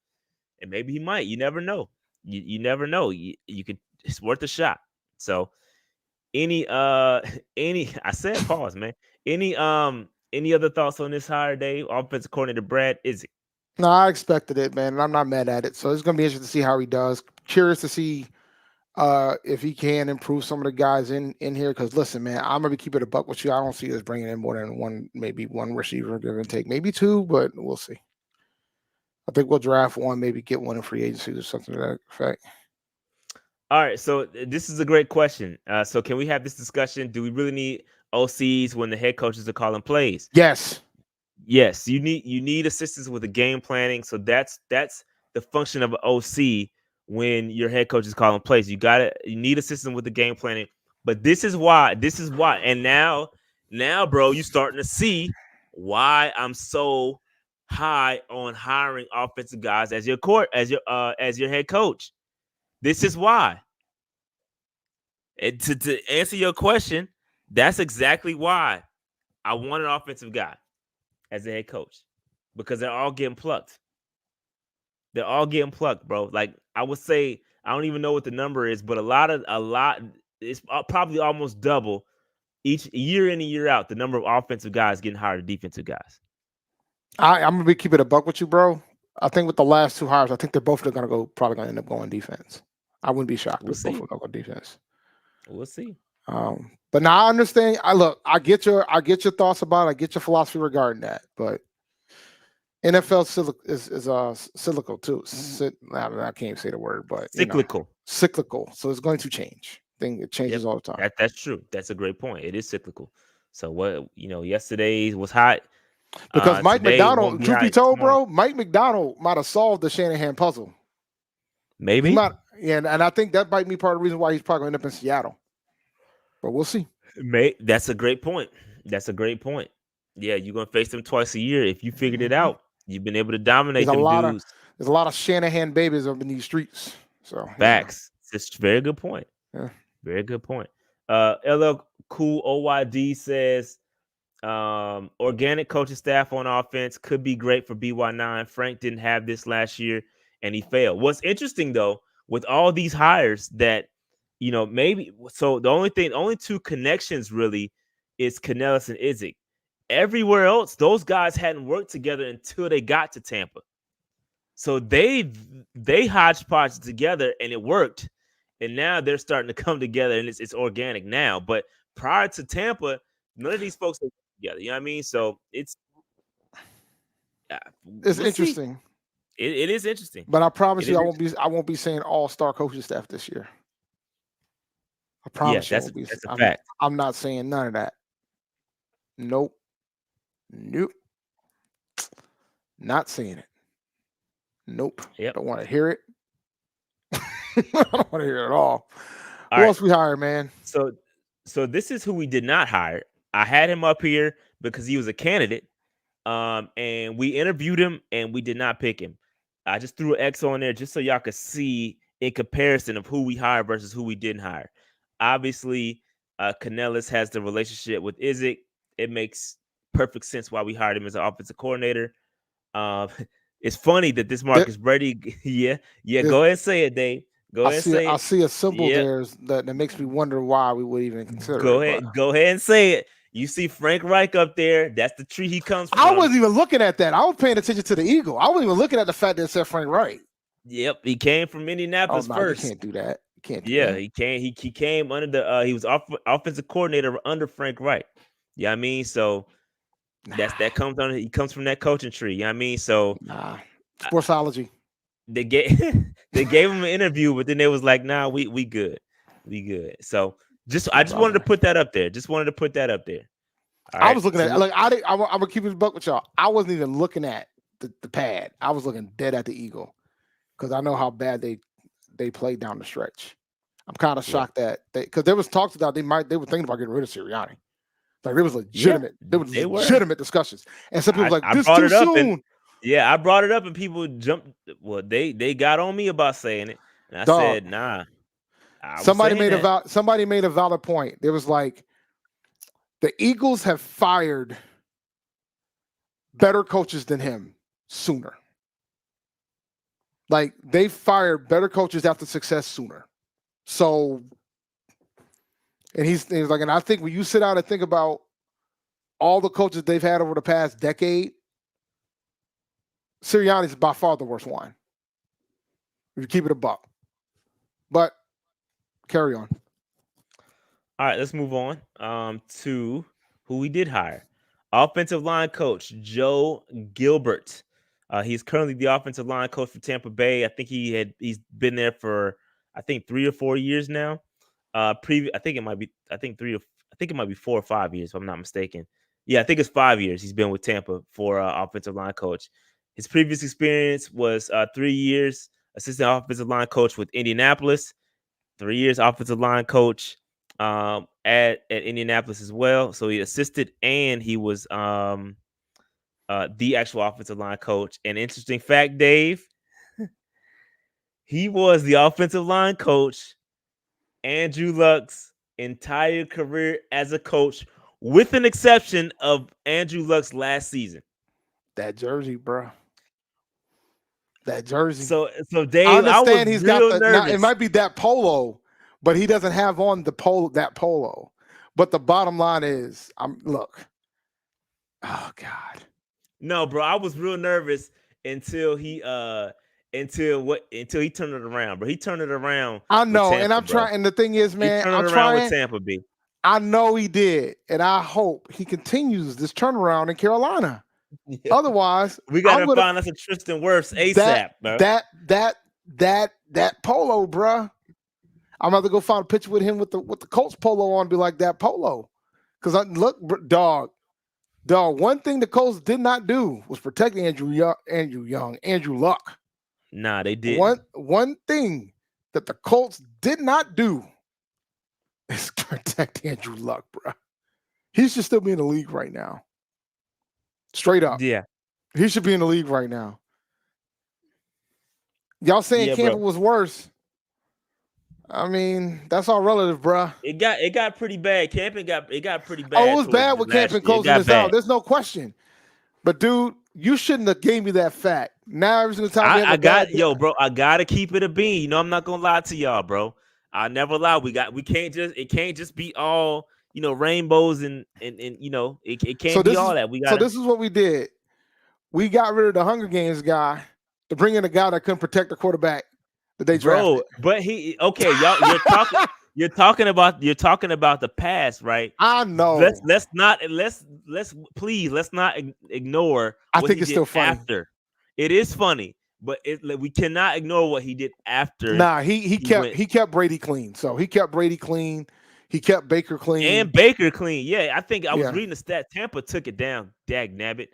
And maybe he might. You never know. You never know. You could. It's worth a shot. So I said pause, man. Any other thoughts on this hire, Dave? Offensive coordinator Brad Idzik. No, I expected it, man, and I'm not mad at it. So it's going to be interesting to see how he does. Curious to see if he can improve some of the guys in here. Because listen, man, I'm going to keep it a buck with you. I don't see us bringing in more than one receiver, give and take, maybe 2, but we'll see. I think we'll draft 1, maybe get 1 in free agency or something to that effect. All right, so this is a great question. So can we have this discussion? Do we really need OCs when the head coaches are calling plays? Yes. You need assistance with the game planning. So that's the function of an OC when your head coach is calling plays. You need assistance with the game planning. But this is why. And now, bro, you're starting to see why I'm so high on hiring offensive guys as your head coach. This is why. And to answer your question, that's exactly why I want an offensive guy as a head coach, because they're all getting plucked. They're all getting plucked, bro. Like I would say, I don't even know what the number is, but a lot. It's probably almost double each year in and year out the number of offensive guys getting hired to defensive guys. I'm gonna keep it a buck with you, bro. I think with the last 2 hires, I think they're both probably gonna end up going defense. I wouldn't be shocked if both will go defense. We'll see. But now I understand. I get your thoughts about it. I get your philosophy regarding that. But NFL is cyclical too. I can't even say the word, but cyclical. Cyclical. So it's going to change. It changes all the time. That's true. That's a great point. It is cyclical. So what yesterday was hot. Because Mike McDonald, truth be told, bro, Mike McDonald might have solved the Shanahan puzzle. Maybe. And I think that might be part of the reason why he's probably going to end up in Seattle. But we'll see. That's a great point. Yeah, you're going to face them twice a year. If you figured it out, you've been able to dominate them dudes. There's a lot of Shanahan babies up in these streets. So facts. It's a very good point. Yeah. Very good point. LL Cool OYD says, organic coaching staff on offense could be great for BY9. Frank didn't have this last year and he failed. What's interesting though, with all these hires that, maybe, so the only 2 connections really is Canales and Idzik. Everywhere else, those guys hadn't worked together until they got to Tampa. So they hodgepodge together and it worked. And now they're starting to come together and it's organic now. But prior to Tampa, none of these folks are together. You know what I mean? So it's interesting. It is interesting. But I promise you, I won't be saying all-star coaching staff this year. I promise you. That's a fact. I'm not saying none of that. Nope. Not saying it. Nope. Yep. Don't want to hear it. I don't want to hear it at all. Who else we hired, man? So this is who we did not hire. I had him up here because he was a candidate. And we interviewed him and we did not pick him. I just threw an X on there just so y'all could see in comparison of who we hired versus who we didn't hire. Obviously, Canales has the relationship with Idzik. It makes perfect sense why we hired him as an offensive coordinator. It's funny that this Marcus Brady, go ahead and say it, Dave. Go ahead and say it. I see a symbol there that makes me wonder why we would even consider it. Go ahead and say it. You see Frank Reich up there. That's the tree he comes from. I wasn't even looking at that. I was paying attention to the eagle. I wasn't even looking at the fact that it said Frank Reich. Yep, he came from Indianapolis first. You can't do that. He came. He came under the. He was offensive coordinator under Frank Reich. Yeah, I mean, so that comes under. He comes from that coaching tree. You know what I mean? So sportsology. They gave him an interview, but then they was like, "Nah, we good, we good." So I just wanted to put that up there. All I right, was looking so at I'm gonna keep this buck with y'all. I wasn't even looking at the pad. I was looking dead at the eagle because I know how bad they played down the stretch. I'm kind of shocked that because there was talks about they were thinking about getting rid of Sirianni. Like there was they were. legitimate discussions, and some people were like I this brought too it up soon. yeah, I brought it up and people jumped. Well, they got on me about saying it, and I Dog. said, nah. I was Somebody saying that. somebody made a valid point. There was like the Eagles have fired better coaches than him sooner. Like they fired better coaches after success sooner. So, and he's like, and I think when you sit down and think about all the coaches they've had over the past decade, Sirianni is by far the worst one. If you keep it a buck. But carry on. All right, let's move on to who we did hire. Offensive line coach Joe Gilbert. He's currently the offensive line coach for Tampa Bay. I think he's been there for 3 or 4 years now. I think it might be 4 or 5 years if I'm not mistaken. Yeah, I think it's 5 years he's been with Tampa for offensive line coach. His previous experience was 3 years assistant offensive line coach with Indianapolis, 3 years offensive line coach at Indianapolis as well. So he assisted and he was the actual offensive line coach. An interesting fact, Dave, he was the offensive line coach Andrew Luck's entire career as a coach, with an exception of Andrew Luck's last season. That jersey, bro. That jersey. So Dave, I understand I was he's real got nervous. it might be that polo, but he doesn't have on that polo. But the bottom line is, look. Oh God. No, bro, I was real nervous until he turned it around, bro. He turned it around. I know, Tampa, and I'm trying. And the thing is, man, he turned I'm it around trying with Tampa Bay. I know he did, and I hope he continues this turnaround in Carolina. Yeah. Otherwise, we gotta find us a Tristan Wirfs ASAP, bro. That polo, bruh. I'm about to go find a picture with him with the Colts polo on, and be like that polo. Because look, dog. One thing the Colts did not do was protect Andrew Luck. Nah, they did. One thing that the Colts did not do is protect Andrew Luck, bro. He should still be in the league right now. Straight up. Yeah. He should be in the league right now. Y'all saying Campbell was worse. I mean, that's all relative, bro. It got pretty bad. Camping got pretty bad. Oh, it was bad with Camping closing this out. There's no question. But dude, you shouldn't have gave me that fact. Now every single time I gotta keep it a bean. You know, I'm not gonna lie to y'all, bro. I never lie. It can't just be all, you know, rainbows and you know, it can't be all that. So this is what we did. We got rid of the Hunger Games guy to bring in a guy that couldn't protect the quarterback that they drafted. But you're talking about the past, right? I know. Let's not ignore. I think it's still funny. After. It is funny, but we cannot ignore what he did after. Nah, he kept Brady clean. So he kept Brady clean. He kept Baker clean. And Baker clean. Yeah, I think I was reading the stat. Tampa took it down. Dag nabbit.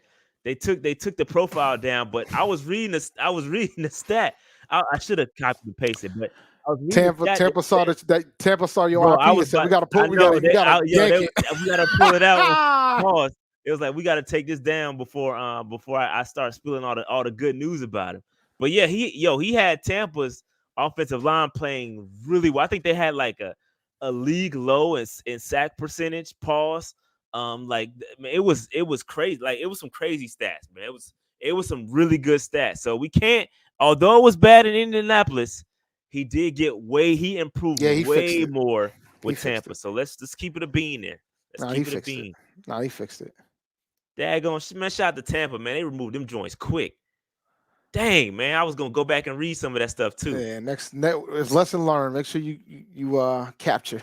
They took the profile down, but I was reading the stat. I should have copied and pasted, but I was Tampa saw your IP and said, we gotta yank it. We gotta pull it out. Pause. It was like, we gotta take this down before I start spilling all the good news about him. But yeah, he had Tampa's offensive line playing really well. I think they had like a league low in sack percentage. Pause. Like, man, it was crazy. Like, it was some crazy stats, man. It was some really good stats. So we can't, although it was bad in Indianapolis, he improved way more with Tampa. So let's just keep it a bean there. Let's keep it a bean. He fixed it. Daggone, man, shout out to Tampa, man. They removed them joints quick. Dang, man, I was gonna go back and read some of that stuff too. Yeah, next is lesson learned. Make sure you capture.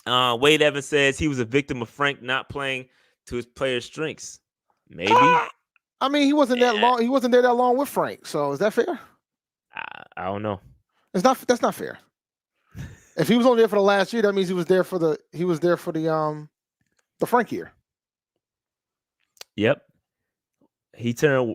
Wade Evans says he was a victim of Frank not playing to his players' strengths. Maybe. I mean, he wasn't that long. He wasn't there that long with Frank. So is that fair? I don't know. That's not fair. If he was only there for the last year, that means he was there for the The Frank year. Yep. He turned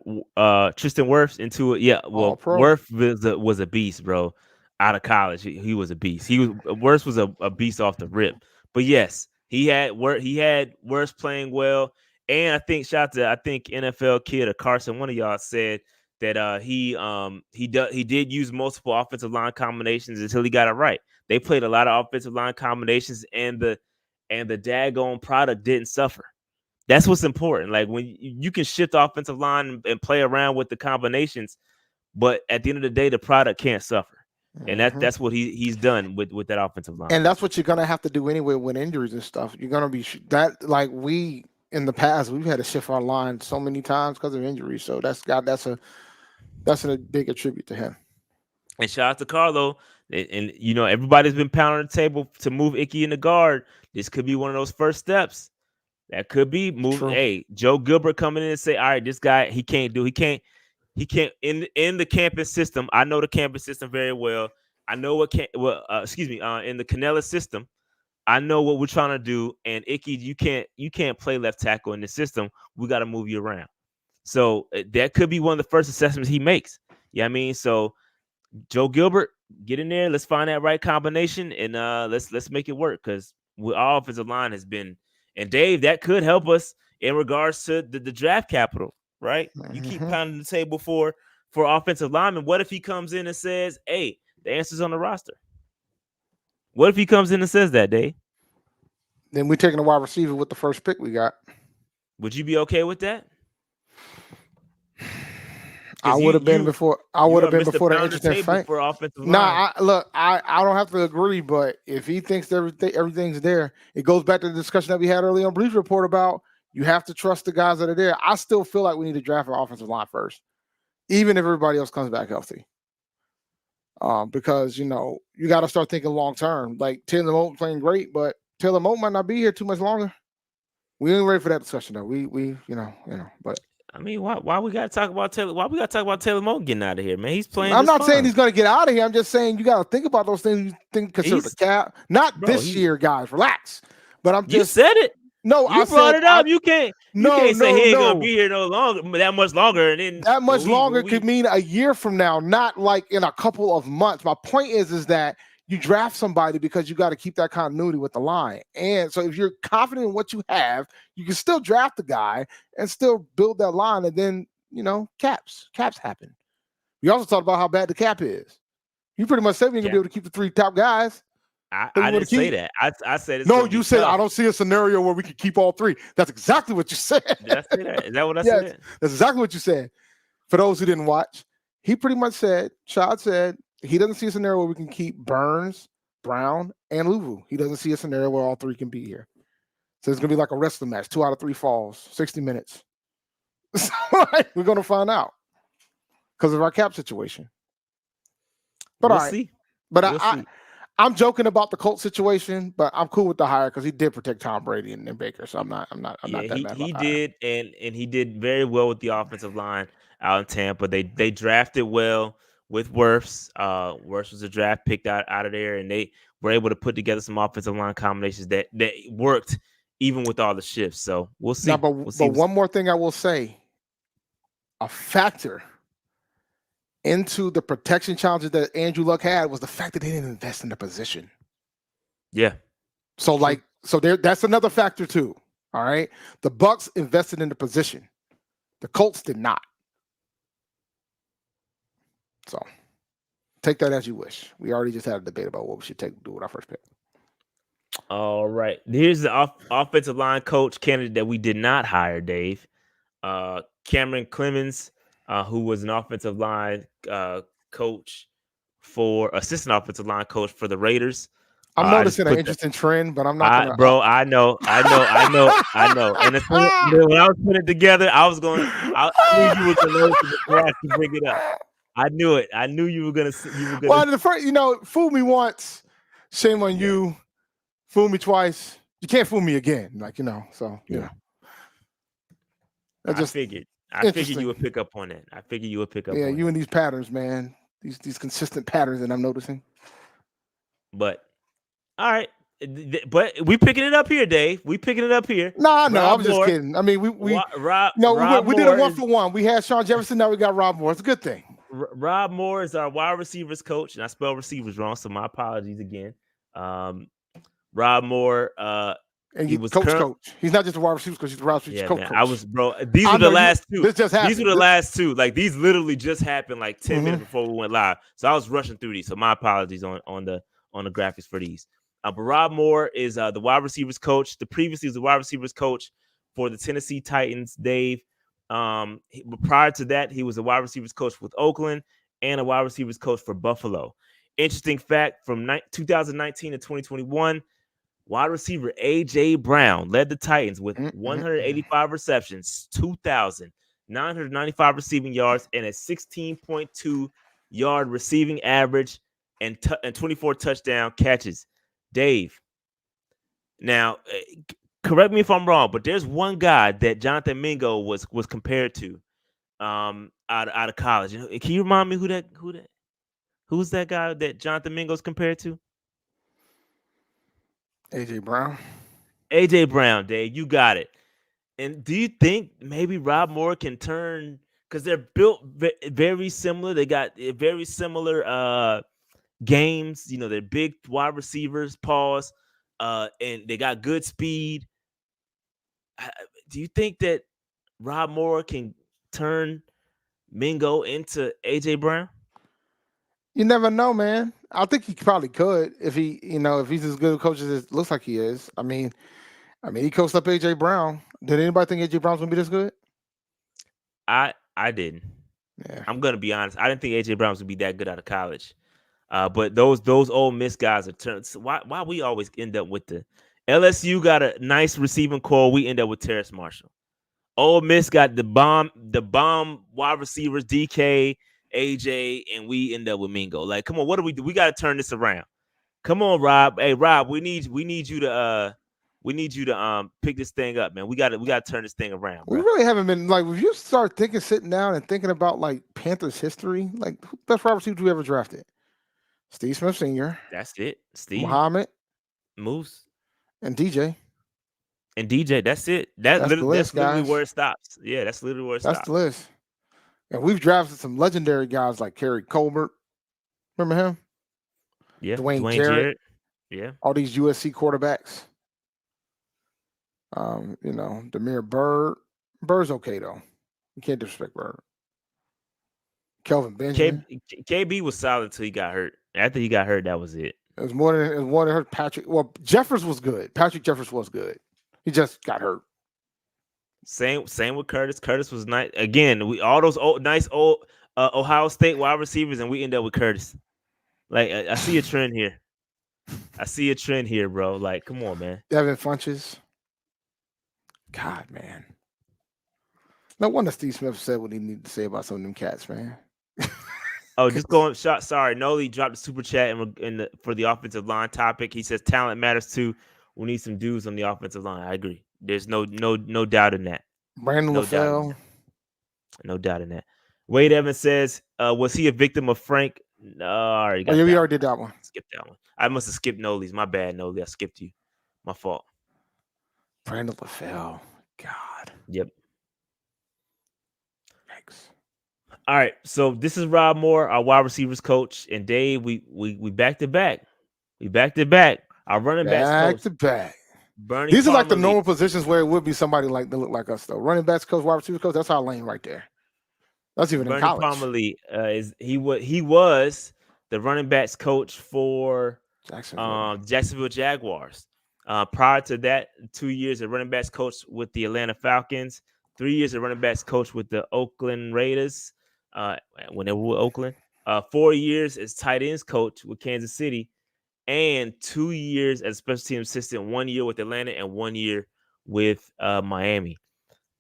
Tristan Wirfs into All-Pro. Wirfs was a beast, bro. Out of college, he was a beast. Wirfs was a beast off the rip. But yes, he had Wirfs playing well. And I think NFL kid or Carson, one of y'all said that he did use multiple offensive line combinations until he got it right. They played a lot of offensive line combinations, and the daggone product didn't suffer. That's what's important. Like when you can shift the offensive line and play around with the combinations, but at the end of the day, the product can't suffer. And that's what he's done with that offensive line. And that's what you're gonna have to do anyway with injuries and stuff. You're gonna be that like we in the past we've had to shift our line so many times because of injuries. So that's a big attribute to him. And shout out to Carlo. And everybody's been pounding the table to move Icky in the guard. This could be one of those first steps. That could be moving. Hey, Joe Gilbert coming in and say, all right, this guy, he can't in the campus system. I know the campus system very well. I know in the Canales system, I know what we're trying to do. And Icky, you can't play left tackle in the system. We got to move you around. So that could be one of the first assessments he makes. Yeah, I mean, so Joe Gilbert, get in there. Let's find that right combination and let's make it work because our offensive line has been. And Dave, that could help us in regards to the draft capital, right? You keep pounding the table for offensive linemen. What if he comes in and says, "Hey, the answer's on the roster"? What if he comes in and says that, Dave? Then we're taking a wide receiver with the first pick we got. Would you be okay with that? I would have been before. I would have been before the interesting fight. For offensive line. I don't have to agree, but if he thinks everything's there, it goes back to the discussion that we had earlier on Bleacher Report about you have to trust the guys that are there. I still feel like we need to draft an offensive line first, even if everybody else comes back healthy. Because you got to start thinking long term. Like Taylor Moton playing great, but Taylor Moton might not be here too much longer. We ain't ready for that discussion though. We but. I mean, why we gotta talk about Taylor? Why we gotta talk about Taylor Moton getting out of here, man? He's playing. I'm not saying he's gonna get out of here. I'm just saying you gotta think about those things. Consider the cap. Not this year, guys. Relax. But I'm just. You said it. No, I brought it up. You can't say he ain't gonna be here that much longer. And then that much longer could mean a year from now, not like in a couple of months. My point is that you draft somebody because you got to keep that continuity with the line. And so if you're confident in what you have, you can still draft the guy and still build that line. And then, caps happen. We also talked about how bad the cap is. You pretty much said we're going to be able to keep the 3 top guys. I didn't say that. I said it's no, you said tough. I don't see a scenario where we could keep all 3. That's exactly what you said. Did I say that? Is that what I said? That's exactly what you said. For those who didn't watch, he pretty much said, Shad said, he doesn't see a scenario where we can keep Burns, Brown, and Luvu. He doesn't see a scenario where all 3 can be here. So it's going to be like a wrestling match, 2 out of 3 falls, 60 minutes. So, we're going to find out because of our cap situation. But we'll see. But I'm joking about the Colts situation, but I'm cool with the hire because he did protect Tom Brady and Baker. So I'm not that mad about he did, and he did very well with the offensive line out in Tampa. They drafted well with Wirfs. Wirfs was a draft picked out of there, and they were able to put together some offensive line combinations that worked even with all the shifts. So we'll see. Now, but one more thing I will say, a factor into the protection challenges that Andrew Luck had was the fact that they didn't invest in the position. Yeah. So that's another factor too. All right. The Bucs invested in the position. The Colts did not. So take that as you wish. We already just had a debate about what we should do with our first pick. All right. Here's the offensive line coach candidate that we did not hire, Dave. Cameron Clemens, who was an offensive line coach assistant offensive line coach for the Raiders. I'm noticing an interesting trend, but I'm not gonna... Bro, I know. And when I was putting it together, I knew you were gonna notice it before I could bring it up. I knew it. I knew you were gonna. Well, the first, fool me once, shame on you. Fool me twice, you can't fool me again. So yeah. I figured you would pick up on it. Yeah, you and these patterns, man. These consistent patterns that I'm noticing. But all right, But we picking it up here, Dave. We picking it up here. No, I'm Rob just Moore. kidding. I mean, we Rob did a Moore 1-for-1. We had Sean Jefferson. Now we got Rob Moore. It's a good thing. Rob Moore is our wide receivers coach, and I spelled receivers wrong, so my apologies again. Rob Moore, and he was coach. He's not just a wide receiver coach; he's a wide receiver coach. Man, I was, bro. These were the last two. This just happened. These were the last two. Like these literally just happened like 10 minutes before we went live. So I was rushing through these. So my apologies on the graphics for these. But Rob Moore is the wide receivers coach. Previously was the wide receivers coach for the Tennessee Titans. Dave. Prior to that, he was a wide receivers coach with Oakland and a wide receivers coach for Buffalo. Interesting fact: from 2019 to 2021, wide receiver A.J. Brown led the Titans with 185 receptions, 2,995 receiving yards, and a 16.2 yard receiving average, and 24 touchdown catches. Dave, now correct me if I'm wrong, but there's one guy that Jonathan Mingo was compared to out of college. Can you remind me who's that guy that Jonathan Mingo's compared to? A.J. Brown. A.J. Brown, Dave, you got it. And do you think maybe Rob Moore can turn, because they're built very similar? They got very similar games. You know, they're big wide receivers, and they got good speed. Do you think that Rob Moore can turn Mingo into A.J. Brown? You never know, man. I think he probably could if he's as good a coach as it looks like he is. I mean, he coached up A.J. Brown. Did anybody think A.J. Brown's gonna be this good? I didn't. Yeah. I'm gonna be honest. I didn't think A.J. Brown was gonna be that good out of college. But those Ole Miss guys are turned. So why we always end up with the LSU got a nice receiving core. We end up with Terrace Marshall. Ole Miss got the bomb wide receivers, DK, AJ, and we end up with Mingo. Like, come on, what do we do? We got to turn this around. Come on, Rob. Hey, Rob, we need you to pick this thing up, man. We got to turn this thing around. Bro. We really haven't been like, if you start sitting down and thinking about like Panthers history, like who best wide receiver we ever drafted? Steve Smith Sr. That's it. Steve Muhammad, Moose, and DJ. And DJ, that's it. That's literally where it stops. Yeah, that's literally where it stops. That's the list. And we've drafted some legendary guys like Kerry Colbert. Remember him? Yeah. Dwayne Jarrett. Yeah. All these USC quarterbacks. Demir Bird. Bird's okay, though. You can't disrespect Bird. Kelvin Benjamin. KB was solid until he got hurt. After he got hurt, that was it. It was more than hurt. Patrick. Well, Jeffers was good. Patrick Jeffers was good. He just got hurt. Same with Curtis. Curtis was nice. Again, all those nice Ohio State wide receivers, and we end up with Curtis. Like, I see a trend here. Bro. Like, come on, man. Devin Funches. God, man. No wonder Steve Smith said what he needed to say about some of them cats, man. Just going shot. Sorry, Noli dropped a super chat for the offensive line topic. He says talent matters too. We need some dudes on the offensive line. I agree. There's no doubt in that. Brandon LaFell. No doubt in that. Wade Evans says, was he a victim of Frank? No, we already did that one. Skip that one. I must have skipped Noli's. My bad, Noli. I skipped you. My fault. Brandon LaFell. God. Yep. Thanks. All right. So this is Rob Moore, our wide receivers coach, and Dave. We back to back. Our running backs back to back. These are like the normal positions where it would be somebody like that look like us though. Running backs coach, wide receivers coach. That's our lane right there. That's even in college. Parmalee, he was the running backs coach for Jacksonville Jaguars. Prior to that, 2 years as running backs coach with the Atlanta Falcons. 3 years as running backs coach with the Oakland Raiders. When they were with Oakland. 4 years as tight ends coach with Kansas City. And 2 years as special team assistant, 1 year with Atlanta and 1 year with Miami.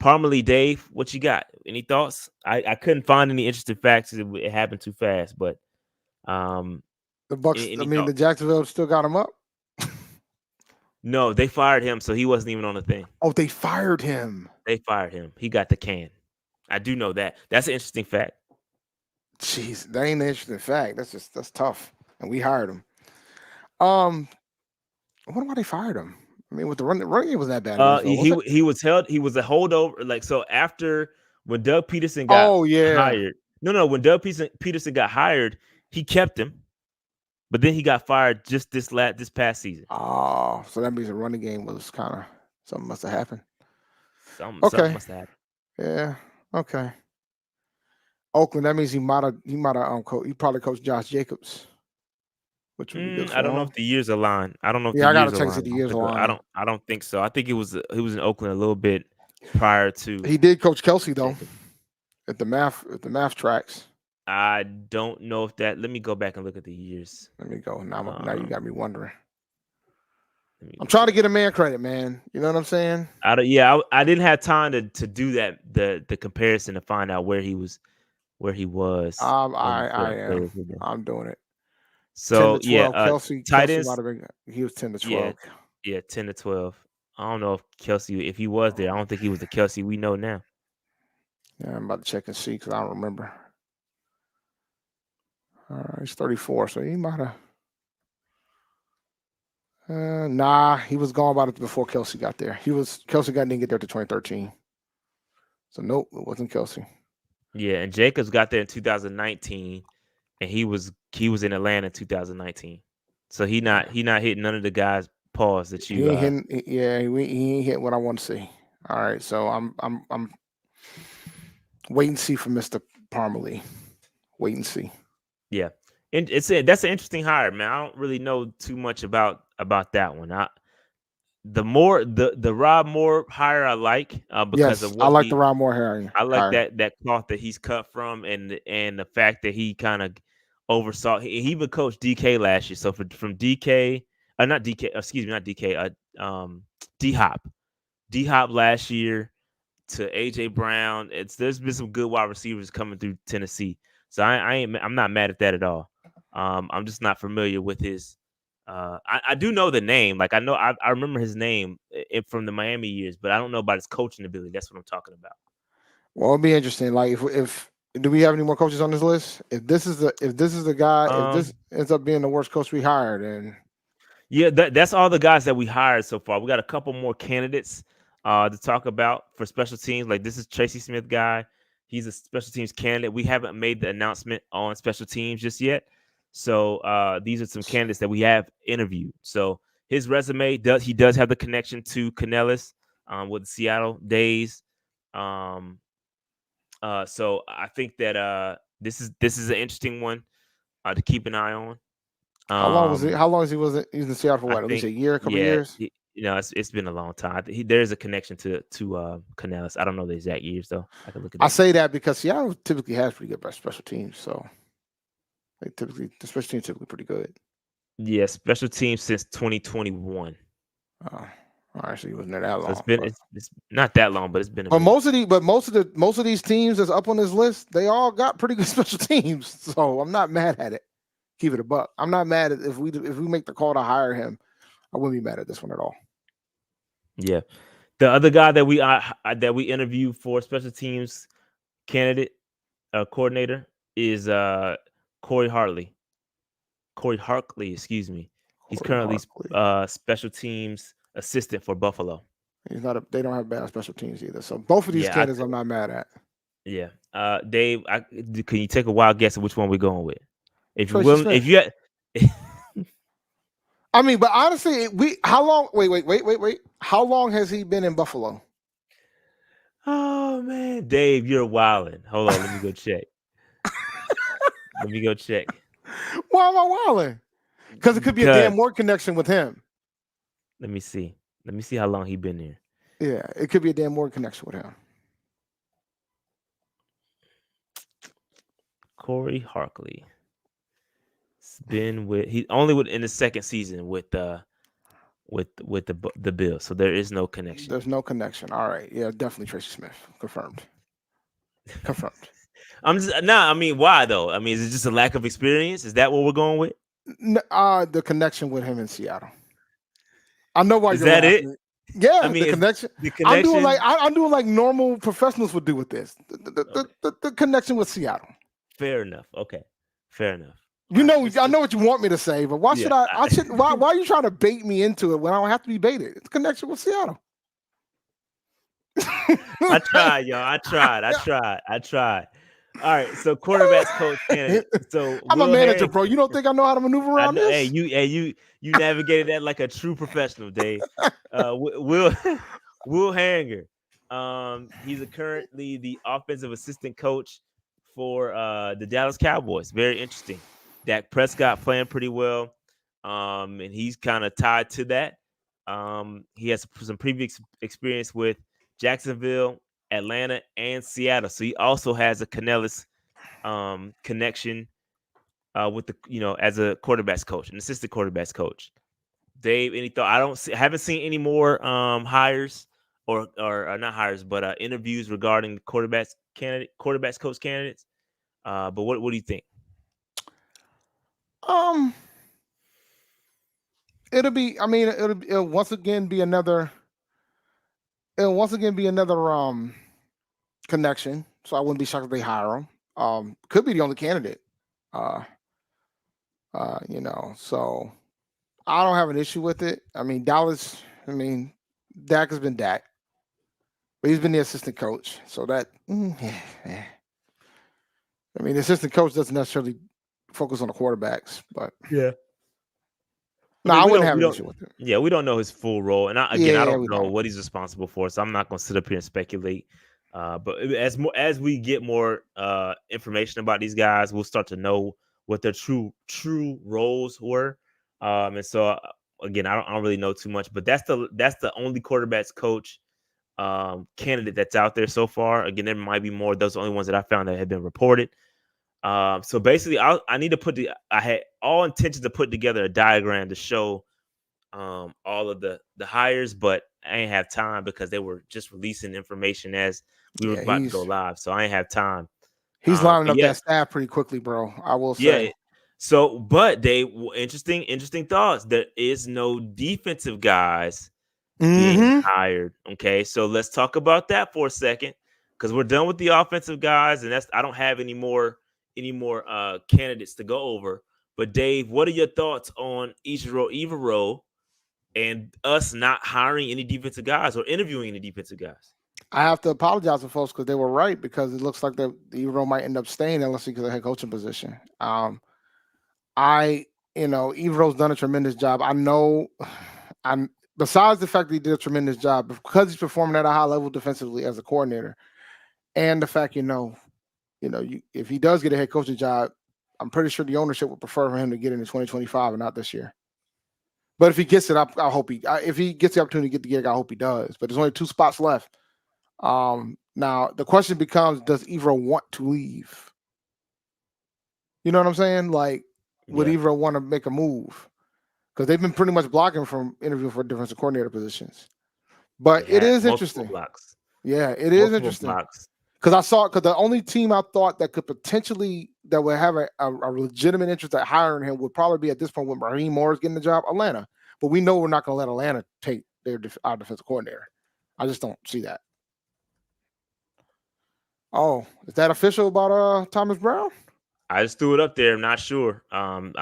Parmalee, Dave, what you got? Any thoughts? I couldn't find any interesting facts. It happened too fast, but the Bucks. The Jacksonville still got him up. No, they fired him, so he wasn't even on the thing. Oh, they fired him. He got the can. I do know that. That's an interesting fact. Jeez, that ain't an interesting fact. That's tough. And we hired him. I wonder why they fired him. I mean, with the running game was that bad. Was he was held. He was a holdover. Like, so after when Doug Peterson got hired. No, when Doug Peterson got hired, he kept him, but then he got fired just this past season. Oh, so that means the running game was kind of something must have happened. Something must have happened. Yeah. Okay. Oakland. That means he probably coached Josh Jacobs. Which would be good for I don't know him. if the years align. I don't know if I the gotta years check align. the years align. I don't think so. I think he was in Oakland a little bit prior to. He did coach Kelsey though, at the math tracks. I don't know if that. Let me go back and look at the years. Let me go now. You got me wondering. I'm check. trying to get a man credit, man. You know what I'm saying? I didn't have time to do that the comparison to find out where he was. I am. I'm doing it. So 10 to 12. Kelsey might have been. He was 10 to 12. Yeah, 10 to 12. I don't know if Kelsey, if he was there, I don't think he was the Kelsey we know now. Yeah, I'm about to check and see because I don't remember. He's 34, so he might have. Nah, he was gone about it before Kelsey got there. Kelsey didn't get there to 2013. So nope, it wasn't Kelsey. Yeah, and Jacobs got there in 2019, and he was in Atlanta in 2019. So he not hitting none of the guys' paws that you. He ain't hitting what I want to see. All right, so I'm wait and see for Mr. Parmalee. Wait and see. Yeah, and that's an interesting hire, man. I don't really know too much about that one. The Rob Moore hire I like because of what I like the Rob Moore hiring. I like that cloth that he's cut from, and the fact that he kind of oversaw. He even coached DK last year. So from DK, not DK, excuse me, not DK, D-Hop last year to AJ Brown. There's been some good wide receivers coming through Tennessee. So I'm not mad at that at all. I'm just not familiar with his. I do know the name. Like I remember his name from the Miami years, but I don't know about his coaching ability. That's what I'm talking about. Well, it'll be interesting. Like if do we have any more coaches on this list? If this is the guy, if this ends up being the worst coach we hired, then yeah, that's all the guys that we hired so far. We got a couple more candidates to talk about for special teams. Like this is Tracy Smith guy. He's a special teams candidate. We haven't made the announcement on special teams just yet. So these are some candidates that we have interviewed. So his resume does have the connection to Canales with the Seattle days. So I think that this is an interesting one to keep an eye on. How long was he? How long he was in Seattle for? What? At least a year, a couple years. It's been a long time. There's a connection to Canales. I don't know the exact years though. I can look at. I say that because Seattle typically has pretty good special teams, so the special teams typically pretty good. Yeah, special teams since 2021. Oh, all right, so he wasn't there that long. So it's not that long, but it's been. Most of these teams that's up on this list, they all got pretty good special teams. So I'm not mad at it. Keep it a buck. I'm not mad at if we make the call to hire him. I wouldn't be mad at this one at all. Yeah, the other guy that we interviewed for special teams candidate coordinator is Corey Hartley, excuse me. He's currently special teams assistant for Buffalo. He's not. They don't have bad special teams either. So both of these candidates, I'm not mad at. Yeah, Dave, can you take a wild guess at which one we're going with? If you're willing, if you. I mean, but honestly, how long? Wait. How long has he been in Buffalo? Oh man, Dave, you're wilding. Hold on, let me go check. Why am I wilding? Because it could be a Dan Moore connection with him. Let me see how long he's been there. Yeah, it could be a Dan Moore connection with him. Corey Hartley. He's only in the second season with the Bills, so there is no connection. There's no connection. All right, yeah, definitely Tracy Smith confirmed. I mean, why though? I mean, is it just a lack of experience? Is that what we're going with? The connection with him in Seattle. I know why. Is that it? Yeah, I mean, the connection. I'm doing like normal professionals would do with this. The connection with Seattle. Fair enough. Okay, fair enough. I know what you want me to say, but why should I? Why are you trying to bait me into it when I don't have to be baited? It's a connection with Seattle. I tried, y'all. I tried. All right, so quarterbacks coach candidate. So I'm a manager, bro. You don't think I know how to maneuver around this? Hey, you navigated that like a true professional, Dave. Will Hanger. He's currently the offensive assistant coach for the Dallas Cowboys. Very interesting. Dak Prescott playing pretty well, and he's kind of tied to that. He has some previous experience with Jacksonville, Atlanta, and Seattle. So he also has a Canales connection with as a quarterbacks coach, an assistant quarterbacks coach. Dave, any thought? I haven't seen any more hires or not hires, but interviews regarding quarterbacks coach candidates. But what do you think? It'll once again be another connection. So I wouldn't be shocked if they hire him. Could be the only candidate. So I don't have an issue with it. I mean, Dallas, Dak has been Dak, but he's been the assistant coach. So that, the assistant coach doesn't necessarily focus on the quarterbacks, but yeah. I wouldn't have an issue with it. Yeah, we don't know his full role, and I don't know what he's responsible for, so I'm not going to sit up here and speculate. But as we get more information about these guys, we'll start to know what their true roles were. And so again, I don't really know too much, but that's the only quarterbacks coach candidate that's out there so far. Again, there might be more. Those are the only ones that I found that have been reported. So basically, I had all intentions to put together a diagram to show all of the hires, but I ain't have time because they were just releasing information as we were about to go live. So I ain't have time. He's lining up that staff pretty quickly, bro. I will say. Yeah. So, but Dave, interesting thoughts. There is no defensive guys being hired. Okay, so let's talk about that for a second because we're done with the offensive guys, and I don't have any more candidates to go over. But Dave, what are your thoughts on Ichiro Evero and us not hiring any defensive guys or interviewing any defensive guys? I have to apologize to folks because they were right, because it looks like the Evero might end up staying unless he gets a head coaching position. Evero's done a tremendous job. I know besides the fact that he did a tremendous job, because he's performing at a high level defensively as a coordinator, and the fact, if he does get a head coaching job, I'm pretty sure the ownership would prefer for him to get in 2025 and not this year. But if he gets it, I hope if he gets the opportunity to get the gig, I hope he does. But there's only 2 spots left. Now the question becomes, does Evero want to leave? You know what I'm saying? Like, would Evero want to make a move? Because they've been pretty much blocking from interviewing for defensive coordinator positions. But it is interesting. Blocks. Yeah, it is interesting. Because the only team I thought that could potentially, that would have a legitimate interest at hiring him would probably be, at this point, when Raheem Morris getting the job, Atlanta. But we know we're not going to let Atlanta take our defensive coordinator. I just don't see that. Oh, is that official about Thomas Brown? I just threw it up there. I'm not sure. I'm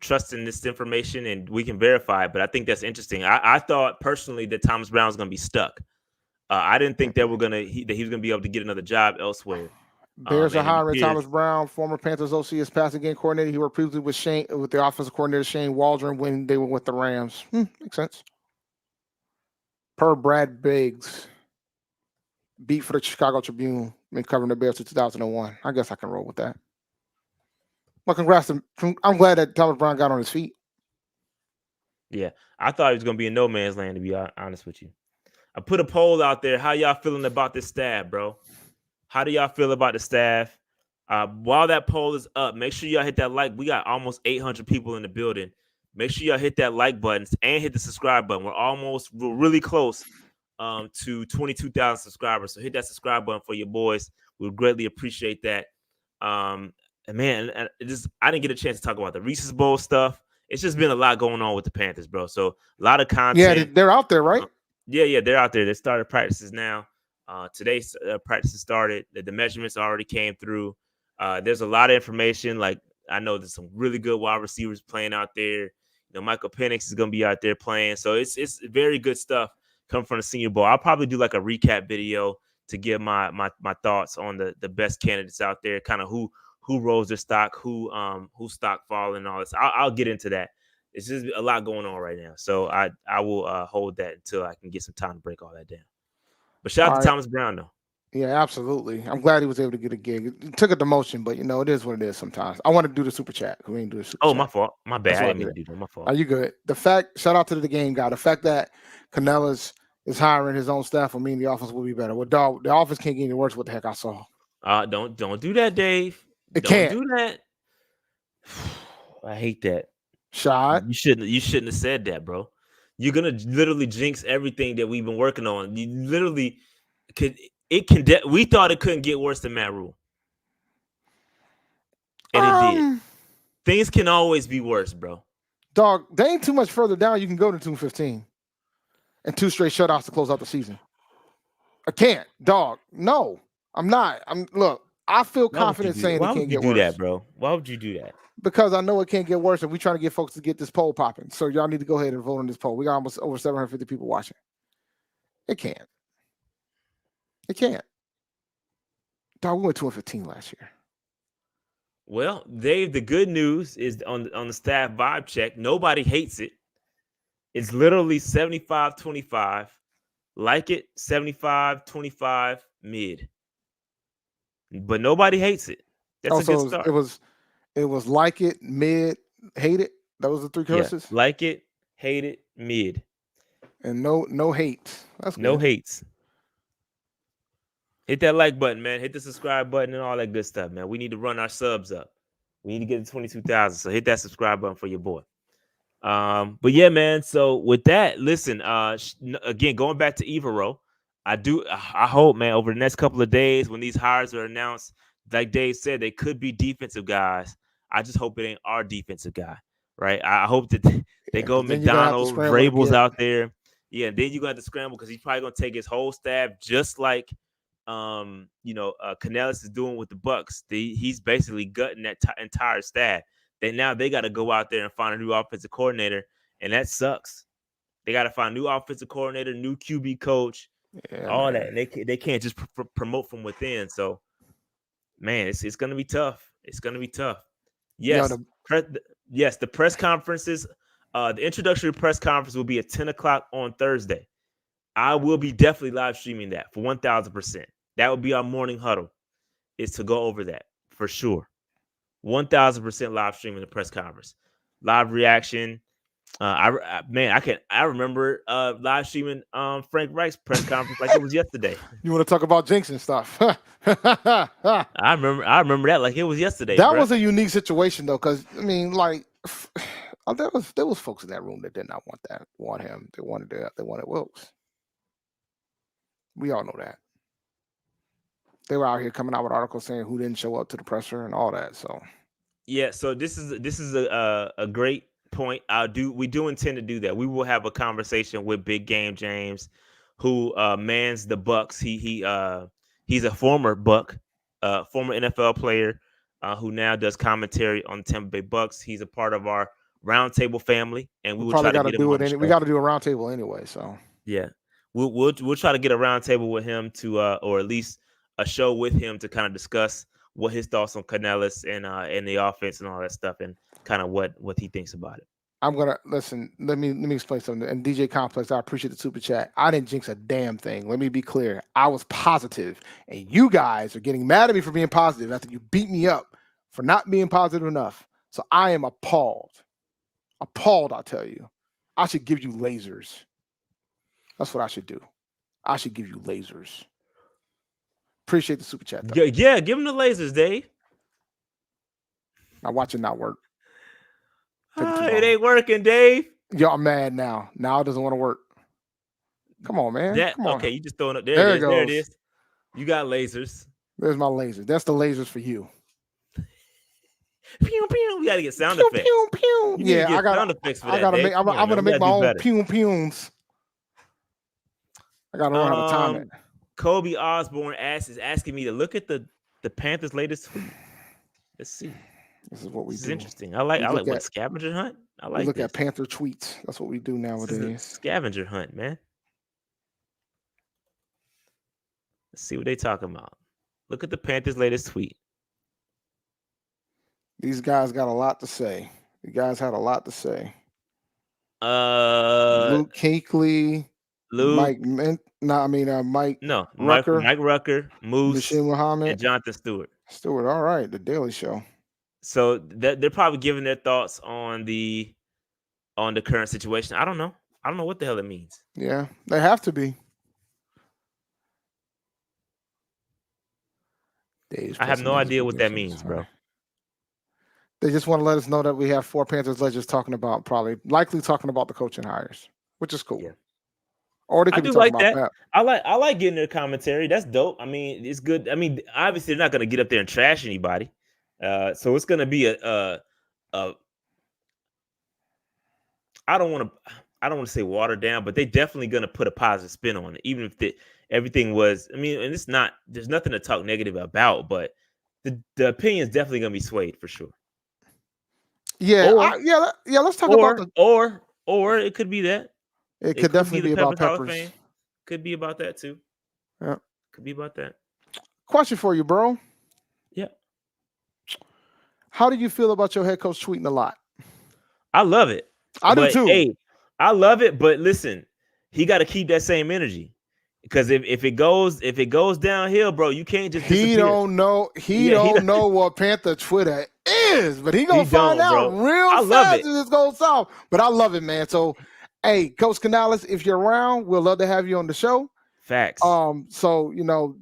trusting this information, and we can verify it. But I think that's interesting. I thought personally that Thomas Brown was going to be stuck. I didn't think that he was going to be able to get another job elsewhere. Bears are hiring Thomas Brown, former Panthers OC, as passing game coordinator. He worked previously with the offensive coordinator Shane Waldron when they were with the Rams. Makes sense. Per Brad Biggs, beat for the Chicago Tribune, been covering the Bears since 2001. I guess I can roll with that. Well, congrats to him. I'm glad that Thomas Brown got on his feet. Yeah, I thought he was going to be in no man's land, to be honest with you. I put a poll out there. How y'all feeling about this staff, bro? How do y'all feel about the staff? While that poll is up, make sure y'all hit that like. We got almost 800 people in the building. Make sure y'all hit that like button and hit the subscribe button. We're really close to 22,000 subscribers. So hit that subscribe button for your boys. We would greatly appreciate that. And man, I didn't get a chance to talk about the Reese's Bowl stuff. It's just been a lot going on with the Panthers, bro. So a lot of content. Yeah, they're out there, right? Yeah, they're out there. They started practices now. Today's practices started. The measurements already came through. There's a lot of information. Like, I know there's some really good wide receivers playing out there. Michael Penix is going to be out there playing. So it's very good stuff coming from the Senior Bowl. I'll probably do like a recap video to give my thoughts on the best candidates out there, kind of who rose their stock, who stock falling and all this. I'll get into that. It's just a lot going on right now. So I will hold that until I can get some time to break all that down. But shout out to Thomas Brown, though. Yeah, absolutely. I'm glad he was able to get a gig. It took a demotion, but it is what it is sometimes. I want to do the super chat. We didn't do the super chat. My fault. My bad. I didn't mean to do that. My fault. Are you good? Shout out to the game guy. The fact that Canales is hiring his own staff will mean the offense will be better. Well, dog, the offense can't get any worse. What the heck I saw. Don't do that, Dave. Don't do that. I hate that. Shot. You shouldn't have said that, bro. You're gonna literally jinx everything that we've been working on. You literally could. We thought it couldn't get worse than Matt Rule, and it did. Things can always be worse, bro. Dog, they ain't too much further down. You can go to 2-15 and 2 straight shutouts to close out the season. I can't, dog. No, I'm not. Look. I feel confident saying it can't get worse. Why would you do that, bro? Why would you do that? Because I know it can't get worse, and we're trying to get folks to get this poll popping. So y'all need to go ahead and vote on this poll. We got almost over 750 people watching. It can't. It can't. Dog, we went 2-15 last year. Well, Dave, the good news is on the staff vibe check, nobody hates it. It's literally 75-25. Like it, 75-25 mid. But nobody hates it. That's a good start. It was like it, mid, hate it. That was the 3 curses. Yeah, like it, hate it, mid. And no hates. That's good. No hates. Hit that like button, man. Hit the subscribe button and all that good stuff, man. We need to run our subs up. We need to get to 22,000. So hit that subscribe button for your boy. But yeah, man. So with that, listen, again, going back to Evero, I hope, man, over the next couple of days when these hires are announced, like Dave said, they could be defensive guys. I just hope it ain't our defensive guy, right? I hope that they go McDonald, Vrabel's out there. Yeah, then you're going to have to scramble because he's probably going to take his whole staff just like Canales is doing with the Bucs. He's basically gutting that entire staff. They got to go out there and find a new offensive coordinator, and that sucks. They got to find a new offensive coordinator, new QB coach, all that. And they can't just promote from within. So, man, it's going to be tough. It's going to be tough. Yes, the press conferences, the introductory press conference will be at 10 o'clock on Thursday. I will be definitely live streaming that for 1,000%. That would be our morning huddle, is to go over that for sure. 1,000% live streaming the press conference, live reaction. I remember live streaming Frank Reich's press conference like it was yesterday. You want to talk about jinx and stuff? I remember that like it was yesterday. That was a unique situation though, because I mean, like there was folks in that room that did not want him. They wanted Wilkes. We all know that. They were out here coming out with articles saying who didn't show up to the presser and all that. So yeah, so this is a great point. We do intend to do that. We will have a conversation with Big Game James, who mans the Bucs. He's a former Buck, former NFL player, who now does commentary on the Tampa Bay Bucs. He's a part of our roundtable family, and we will try to do it. We got to do a roundtable anyway. So yeah, we'll try to get a roundtable with him to, or at least a show with him to kind of discuss what his thoughts on Canales and the offense and all that stuff, and kind of what he thinks about it. I'm gonna listen. Let me explain something. And DJ Complex, I appreciate the super chat. I didn't jinx a damn thing. Let me be clear. I was positive, and you guys are getting mad at me for being positive after you beat me up for not being positive enough. So I am appalled. Appalled, I tell you. I should give you lasers. That's what I should do. I should give you lasers. Appreciate the super chat, though. Yeah, give him the lasers, Dave. Now watch it not work. It ain't working, Dave. Yo, I'm mad now. Now it doesn't want to work. Come on, man. Come on. Okay, you just throwing it. There it is. You got lasers. There's my laser. That's the lasers for you. Pew pew. We gotta get sound effects. Pew pew. Yeah, I got sound effects for that. I'm gonna make my own pew pews. I gotta learn how to time it. Kobe Osborne is asking me to look at the Panthers' latest tweet. Let's see. This is what we This is do. interesting. I like what scavenger hunt. I like we look this. at Panther tweets. That's what we do This is a nowadays. scavenger hunt, man. Let's see what they talking about. Look at the Panthers' latest tweet. These guys got a lot to say. The guys had a lot to say. Luke Kuechly, Mike Rucker, Mike Rucker, Moose, Bashir Muhammad, and Jonathan Stewart. All right, the Daily Show. So they're probably giving their thoughts on the current situation. I don't know what the hell it means. Yeah, they have to be. I have no idea what that means, bro. They just want to let us know that we have 4 Panthers legends likely talking about the coaching hires, which is cool. Yeah. Or they could be talking about that. I like getting their commentary. That's dope. I mean, it's good. I mean, obviously they're not going to get up there and trash anybody. So it's going to be I don't want to say watered down, but they definitely going to put a positive spin on it, even if everything was. I mean, and there's nothing to talk negative about, but the opinion is definitely going to be swayed for sure. Yeah, let's talk about or it could be that. It could definitely be about Peppers. Could be about that too. Yeah. Could be about that. Question for you, bro. Yeah. How do you feel about your head coach tweeting a lot? I love it. I do too. Hey, I love it, but listen, he got to keep that same energy. Because if it goes downhill, bro, you can't just disappear. He don't know what Panther Twitter is, but he gonna find out real fast if this goes south. But I love it, man. So, hey, Coach Canales, if you're around, we'll love to have you on the show. Facts. So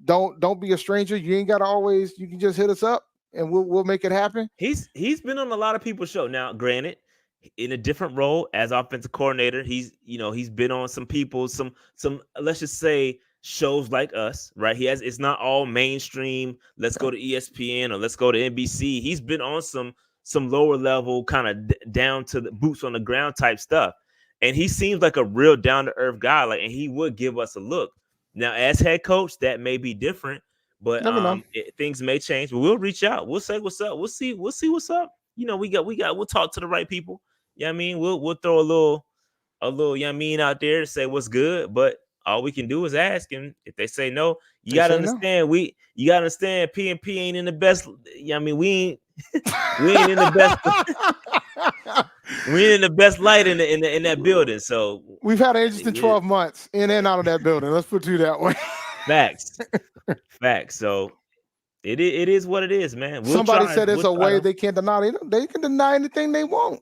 don't be a stranger. You ain't gotta always. You can just hit us up, and we'll make it happen. He's been on a lot of people's show. Now, granted, in a different role as offensive coordinator, he's been on some let's just say shows like us, right? It's not all mainstream. Let's go to ESPN or let's go to NBC. He's been on some lower level kind of down to the boots on the ground type stuff, and he seems like a real down to earth guy. Like, and he would give us a look. Now, as head coach, that may be different, but things may change. But we'll reach out. We'll say what's up. We'll see what's up. We'll talk to the right people. Yeah, I mean, we'll throw a little, out there to say what's good, but all we can do is ask, and if they say no, you gotta understand. You gotta understand. P&P ain't in the best. Yeah, I mean, we ain't in the best. We ain't in the best light in that building. So we've had an interesting 12 months in and out of that building. Let's put you that way. Facts. So it is what it is, man. Somebody said it's a way they can't deny. They can deny anything they want.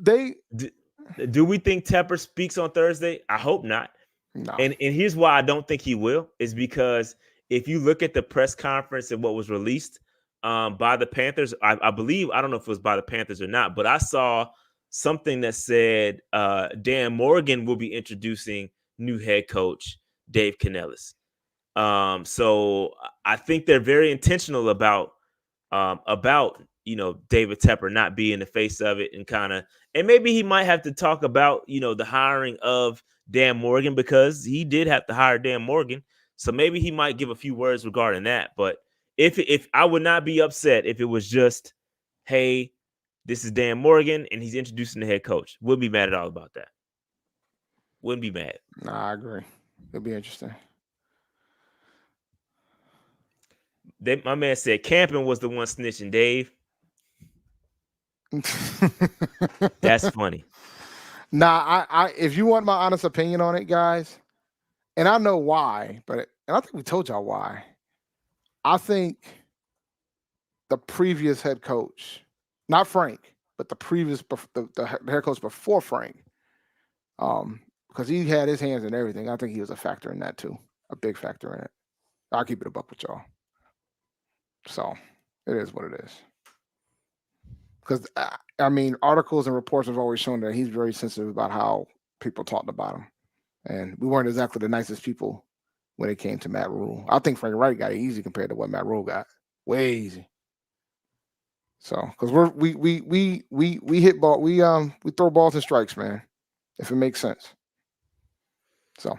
Do we think Tepper speaks on Thursday? I hope not. No. And here's why I don't think he will, is because if you look at the press conference and what was released by the Panthers, I believe, I don't know if it was by the Panthers or not, but I saw something that said Dan Morgan will be introducing new head coach Dave Canales. So I think they're very intentional about David Tepper not being the face of it, and maybe he might have to talk about, the hiring of Dan Morgan, because he did have to hire Dan Morgan. So maybe he might give a few words regarding that. But if I would not be upset if it was just, hey, this is Dan Morgan and he's introducing the head coach. Wouldn't be mad at all about that. Wouldn't be mad. Nah, I agree. It'll be interesting. My man said Camping was the one snitching, Dave. That's funny. Nah, I if you want my honest opinion on it, guys, and I know why, and I think we told y'all why. I think the previous head coach, not Frank, but the head coach before Frank, because he had his hands in everything. I think he was a factor in that too, a big factor in it. I'll keep it a buck with y'all. So it is what it is. Because, I mean, articles and reports have always shown that he's very sensitive about how people talked about him. And we weren't exactly the nicest people when it came to Matt Rule. I think Frank Wright got it easy compared to what Matt Rule got. Way easy. So, because we hit ball, we throw balls and strikes, man, if it makes sense. So.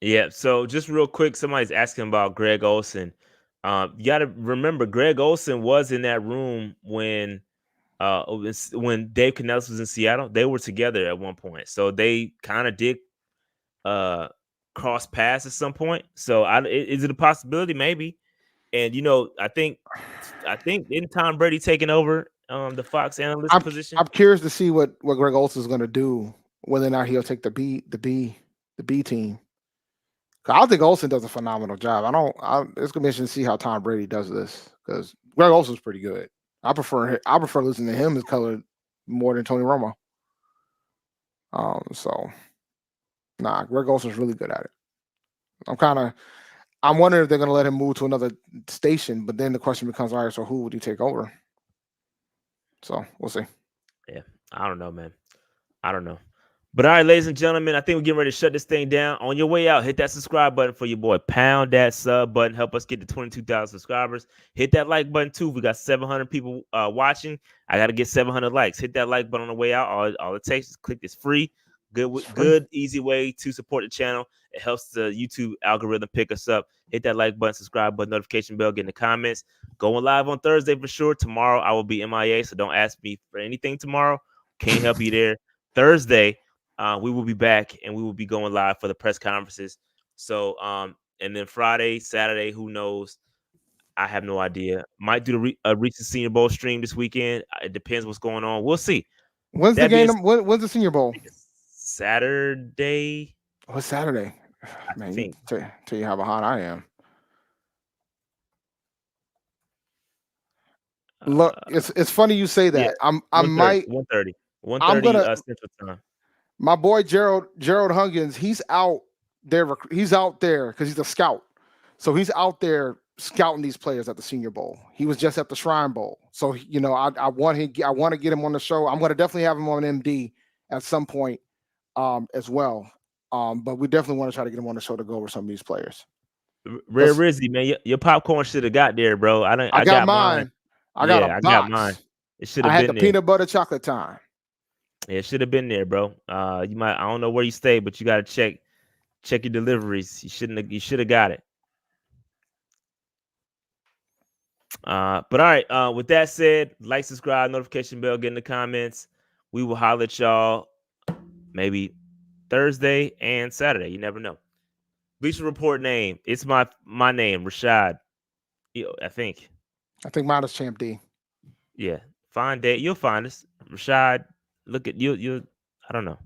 Yeah, so just real quick, somebody's asking about Greg Olsen. You got to remember, Greg Olsen was in that room when Dave Canales was in Seattle. They were together at one point, so they kind of did cross paths at some point. So, is it a possibility? Maybe. And I think in Tom Brady taking over the Fox analyst position. I'm curious to see what Greg Olsen is going to do, whether or not he'll take the B team. I think Olsen does a phenomenal job. It's gonna be interesting to see how Tom Brady does this, because Greg Olsen's pretty good. I prefer listening to him as color more than Tony Romo. Greg Olsen's really good at it. I'm wondering if they're gonna let him move to another station, but then the question becomes, all right, so who would he take over? So we'll see. Yeah, I don't know, man. I don't know. But all right, ladies and gentlemen, I think we're getting ready to shut this thing down. On your way out, hit that subscribe button for your boy. Pound that sub button. Help us get to 22,000 subscribers. Hit that like button too. We got 700 people watching. I got to get 700 likes. Hit that like button on the way out. All it takes is click this free. Good, easy way to support the channel. It helps the YouTube algorithm pick us up. Hit that like button, subscribe button, notification bell, get in the comments. Going live on Thursday for sure. Tomorrow I will be MIA, so don't ask me for anything tomorrow. Can't help you there. Thursday, we will be back and we will be going live for the press conferences. So, and then Friday, Saturday, who knows? I have no idea. Might do a recent Senior Bowl stream this weekend. It depends what's going on. We'll see. When's the game? When's the Senior Bowl? Saturday. What's Saturday? Man, I think. Tell you how behind I am. Look, it's funny you say that. Yeah, I might 1:30 Central Time. My boy Gerald Huggins, he's out there. He's out there because he's a scout. So he's out there scouting these players at the Senior Bowl. He was just at the Shrine Bowl. So I want to get him on the show. I'm going to definitely have him on MD at some point as well. But we definitely want to try to get him on the show to go over some of these players. Rare Rizzy, man, your popcorn should have got there, bro. I got mine. I got mine. It should have been the there. Peanut butter chocolate time. Yeah, it should have been there, bro. I don't know where you stay, but you got to check your deliveries. You should have got it. But all right, with that said, like, subscribe, notification bell, get in the comments. We will holler at y'all maybe Thursday and Saturday. You never know. Bleacher Report name. It's my name, Rashad. I think mine is Champ D. Yeah. Find Dave. You'll find us. Rashad. Look at you. I don't know.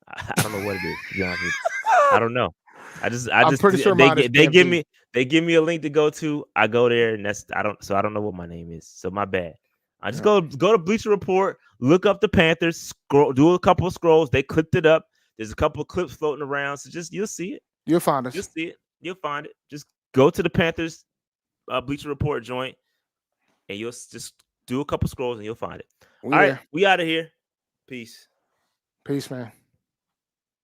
I don't know what it is, to be honest with you. I don't know. I'm pretty sure they give me a link to go to. I go there, and I don't know what my name is. So my bad. I just go to Bleacher Report, look up the Panthers, do a couple of scrolls. They clipped it up. There's a couple of clips floating around. So you'll see it. You'll find us. You'll see it. You'll find it. Just go to the Panthers Bleacher Report joint, and you'll just do a couple scrolls, and you'll find it. All right, we out of here. Peace. Peace, man.